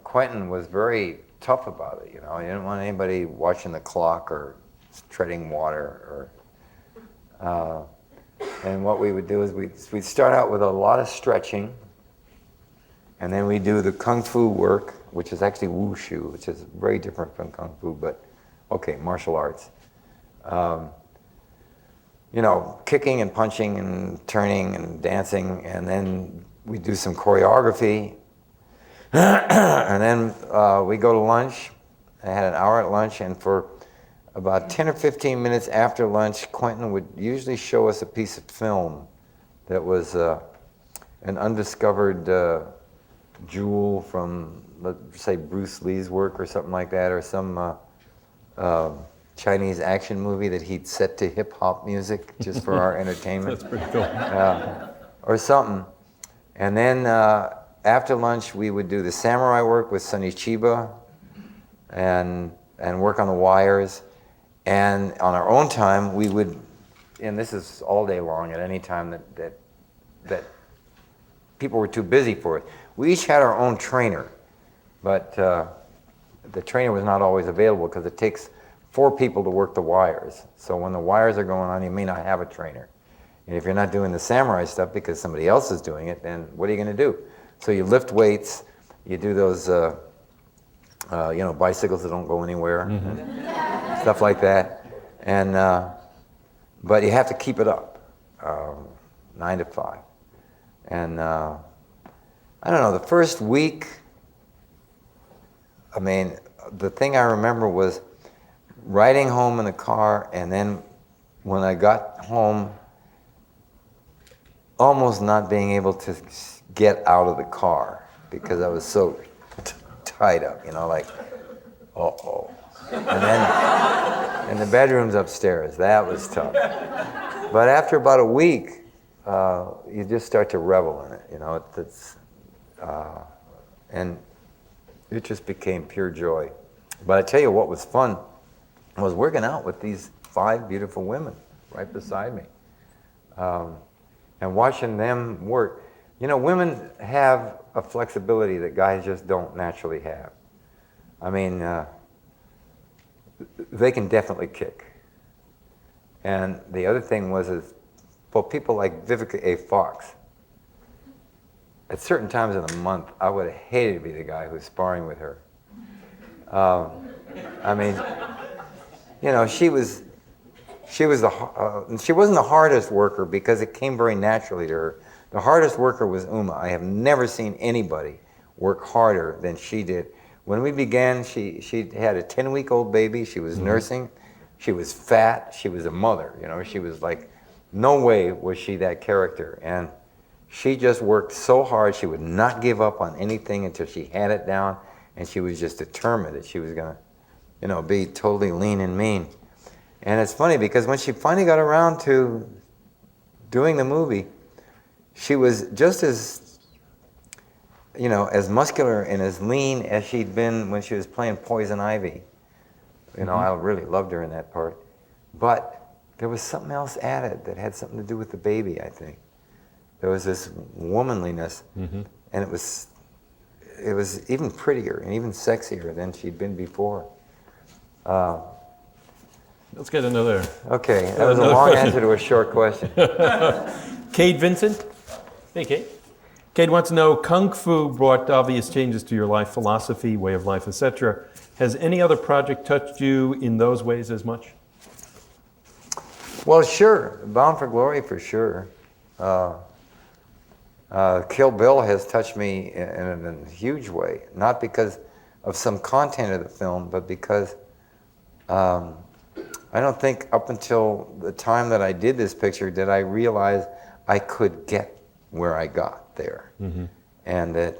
Quentin was very tough about it. He didn't want anybody watching the clock or treading water. And what we would do is we'd start out with a lot of stretching, and then we do the kung fu work, which is actually wushu, which is very different from kung fu, but okay, martial arts. Kicking and punching and turning and dancing, and then we do some choreography, and then we go to lunch. I had an hour at lunch, and for about 10 or 15 minutes after lunch, Quentin would usually show us a piece of film that was an undiscovered jewel from, let's say, Bruce Lee's work or something like that, or some Chinese action movie that he'd set to hip-hop music just for our entertainment. That's pretty cool. Or something. And then after lunch, we would do the samurai work with Sonny Chiba and work on the wires. And on our own time, we would, and this is all day long at any time that people were too busy for it. We each had our own trainer, but the trainer was not always available because it takes 4 people to work the wires. So when the wires are going on, you may not have a trainer. And if you're not doing the samurai stuff because somebody else is doing it, then what are you going to do? So you lift weights, you do those, bicycles that don't go anywhere, and stuff like that. And but you have to keep it up, 9 to 5. And I don't know, the first week, I mean, the thing I remember was riding home in the car, and then when I got home, almost not being able to get out of the car because I was so tied up, like, uh-oh. And the bedroom's upstairs. That was tough. But after about a week, you just start to revel in it, and it just became pure joy. But I tell you what was fun was working out with these 5 beautiful women right beside me. And watching them work. Women have a flexibility that guys just don't naturally have. I mean, they can definitely kick. And the other thing was, people like Vivica A. Fox, at certain times in the month, I would have hated to be the guy who's sparring with her. I mean, she wasn't the hardest worker because it came very naturally to her. The hardest worker was Uma. I have never seen anybody work harder than she did. When we began, she had a 10-week-old baby. She was nursing. She was fat. She was a mother. She was like, no way was she that character. And she just worked so hard. She would not give up on anything until she had it down. And she was just determined that she was going to, be totally lean and mean. And it's funny because when she finally got around to doing the movie, she was just as, as muscular and as lean as she'd been when she was playing Poison Ivy. I really loved her in that part. But there was something else added that had something to do with the baby, I think. There was this womanliness, and it was even prettier and even sexier than she'd been before. Let's get another. Okay, that was a long answer to a short question. Cade Vincent. Hey, Cade. Cade wants to know, Kung Fu brought obvious changes to your life philosophy, way of life, etc. Has any other project touched you in those ways as much? Well, sure. Bound for Glory, for sure. Kill Bill has touched me in a huge way, not because of some content of the film, but because I don't think up until the time that I did this picture did I realize I could get where I got there. And that,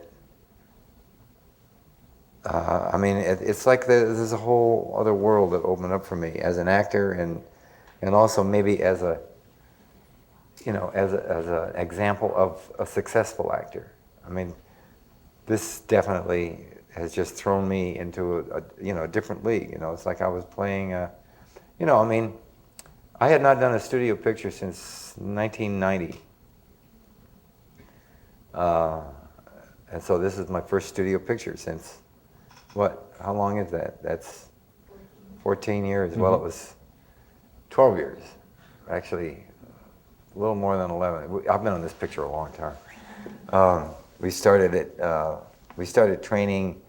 it's like there's a whole other world that opened up for me as an actor and also maybe as a, as an example of a successful actor. I mean, this definitely has just thrown me into a different league. It's like I was playing, I had not done a studio picture since 1990. And so this is my first studio picture since, how long is that? That's 14 years. Well, it was 12 years, actually. A little more than 11. I've been on this picture a long time. We started training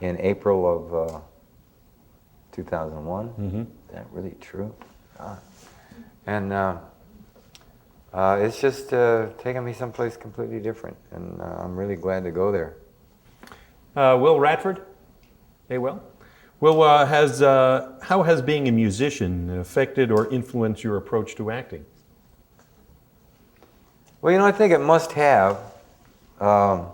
in April of 2001. Is that really true? And it's just taken me someplace completely different, and I'm really glad to go there. Will Radford. Hey, Will. Will, how has being a musician affected or influenced your approach to acting? Well, I think it must have. But,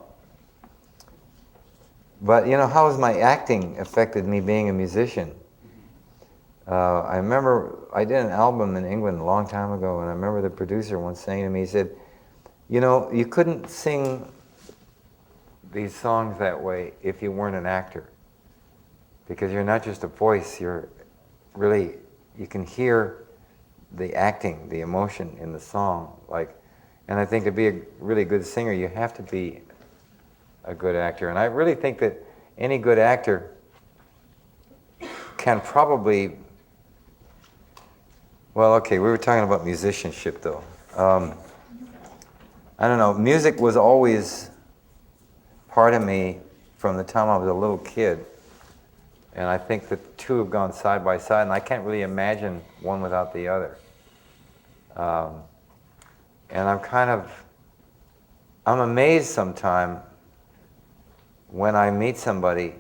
how has my acting affected me being a musician? I remember I did an album in England a long time ago, and I remember the producer once saying to me, he said, you couldn't sing these songs that way if you weren't an actor. Because you're not just a voice, you're really, you can hear the acting, the emotion in the song. And I think to be a really good singer, you have to be a good actor. And I really think that any good actor can probably, well, okay, we were talking about musicianship though. I don't know, music was always part of me from the time I was a little kid. And I think the two have gone side by side, and I can't really imagine one without the other. And I'm amazed sometimes when I meet somebody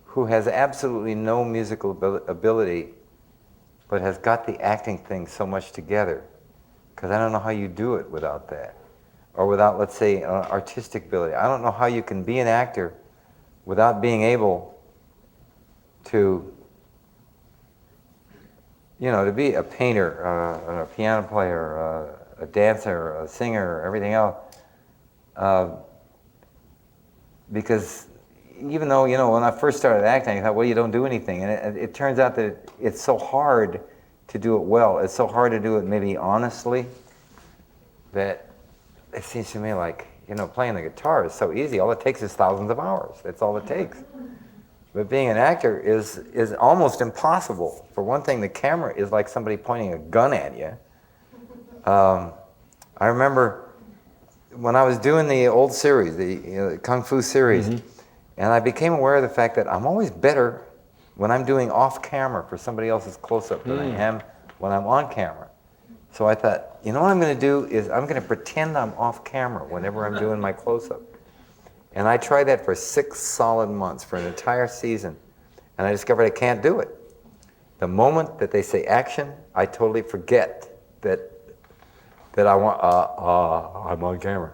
who has absolutely no musical ability, but has got the acting thing so much together. Because I don't know how you do it without that. Or without, let's say, artistic ability. I don't know how you can be an actor without being able to, to be a painter, a piano player, a dancer, a singer, everything else. Because even though, when I first started acting, I thought, well, you don't do anything. And it turns out that it's so hard to do it well. It's so hard to do it maybe honestly that it seems to me like, playing the guitar is so easy. All it takes is thousands of hours. That's all it takes. But being an actor is almost impossible. For one thing, the camera is like somebody pointing a gun at you. I remember when I was doing the old series, the Kung Fu series, and I became aware of the fact that I'm always better when I'm doing off camera for somebody else's close-up than I am when I'm on camera. So I thought, what I'm going to do is I'm going to pretend I'm off camera whenever I'm doing my close-up. And I tried that for 6 solid months, for an entire season. And I discovered I can't do it. The moment that they say action, I totally forget that I'm on camera,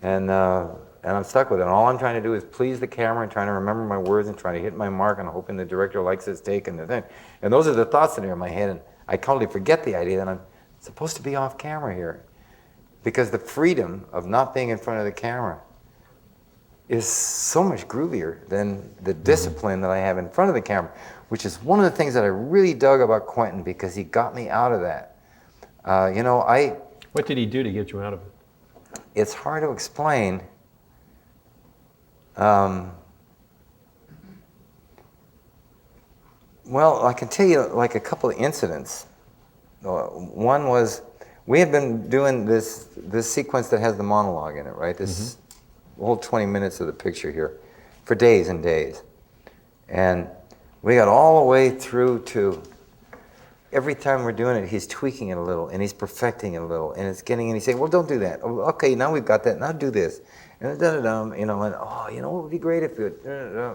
And I'm stuck with it. And all I'm trying to do is please the camera and trying to remember my words and trying to hit my mark and hoping the director likes his take and the thing. And those are the thoughts that are in my head. And I totally forget the idea that I'm supposed to be off camera here. Because the freedom of not being in front of the camera is so much groovier than the discipline that I have in front of the camera, which is one of the things that I really dug about Quentin, because he got me out of that. What did he do to get you out of it? It's hard to explain. Well, I can tell you like a couple of incidents. One was, we had been doing this sequence that has the monologue in it, right? This whole 20 minutes of the picture here for days and days. And we got all the way through to, every time we're doing it, he's tweaking it a little and he's perfecting it a little. And it's getting, and he's saying, well, don't do that. Oh, okay, now we've got that, now do this. And da-da-dum, and what would be great if you,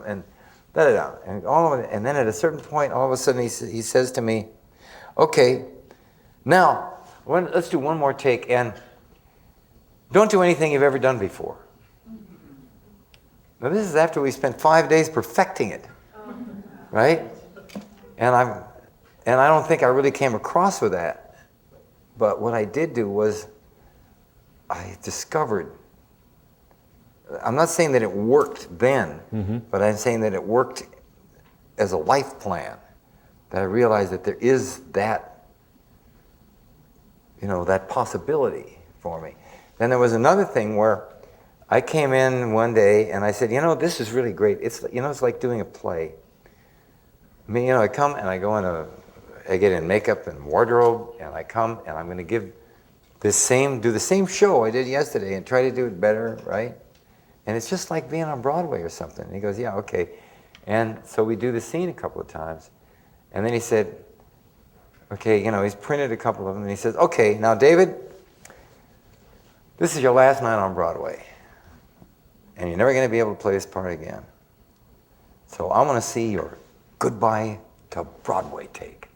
and da-da-dum. And all of it, and then at a certain point, all of a sudden he says to me, okay, now, let's do one more take, and don't do anything you've ever done before. Now this is after we spent 5 days perfecting it, right? And I don't think I really came across with that. But what I did do was, I discovered, I'm not saying that it worked then, but I'm saying that it worked as a life plan. That I realized that there is that, that possibility for me. Then there was another thing where I came in one day and I said, this is really great. It's like doing a play. I come and I go I get in makeup and wardrobe, and I come and I'm going to do the same show I did yesterday and try to do it better, right? And it's just like being on Broadway or something. And he goes, yeah, okay. And so we do the scene a couple of times. And then he said, okay, he's printed a couple of them, and he says, okay, now David, this is your last night on Broadway, and you're never going to be able to play this part again. So I want to see your goodbye to Broadway take.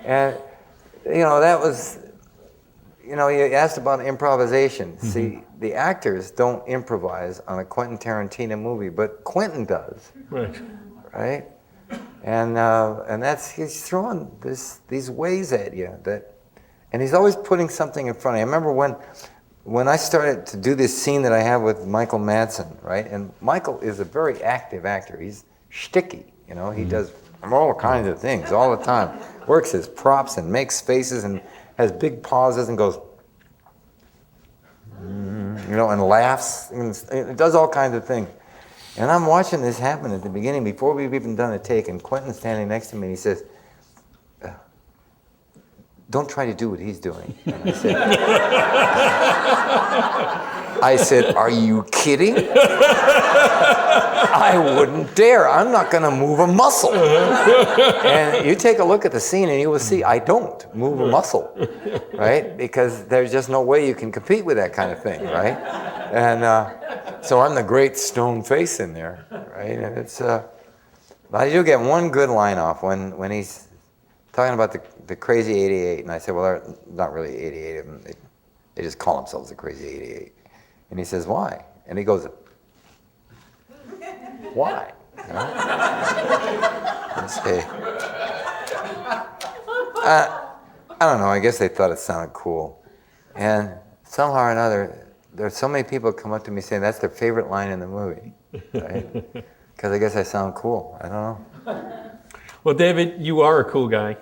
And, that was, you asked about improvisation. See, the actors don't improvise on a Quentin Tarantino movie, but Quentin does. Right? And he's throwing these ways at you and he's always putting something in front of you. I remember when when I started to do this scene that I have with Michael Madsen, right? And Michael is a very active actor. He's shticky, you know. He does all kinds of things all the time. Works his props and makes faces and has big pauses and goes, you know, and laughs. And it does all kinds of things. And I'm watching this happen at the beginning before we've even done a take. And Quentin's standing next to me and he says, don't try to do what he's doing. And I said, are you kidding? I wouldn't dare. I'm not going to move a muscle. And you take a look at the scene and you will see I don't move a muscle, right? Because there's just no way you can compete with that kind of thing, right? And so I'm the great stone face in there, right? And it's, I do get one good line off when he's talking about the Crazy 88, and I said, well, they're not really 88 of them. They just call themselves the Crazy 88. And he says, why? And he goes, why? You know? I say, I don't know, I guess they thought it sounded cool. And somehow or another, there's so many people come up to me saying that's their favorite line in the movie, right? Because I guess I sound cool. I don't know. Well, David, you are a cool guy,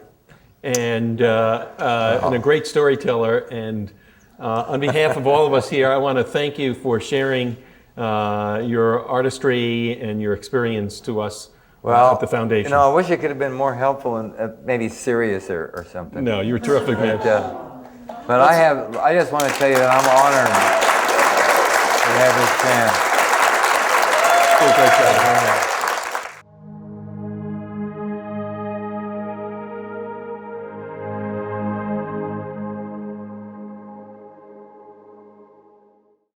and a great storyteller. And on behalf of all of us here, I want to thank you for sharing your artistry and your experience to us at the foundation. You know, I wish I could have been more helpful and maybe serious or something. No, you were terrific, man. But I just want to tell you that I'm honored to have this chance. Great job.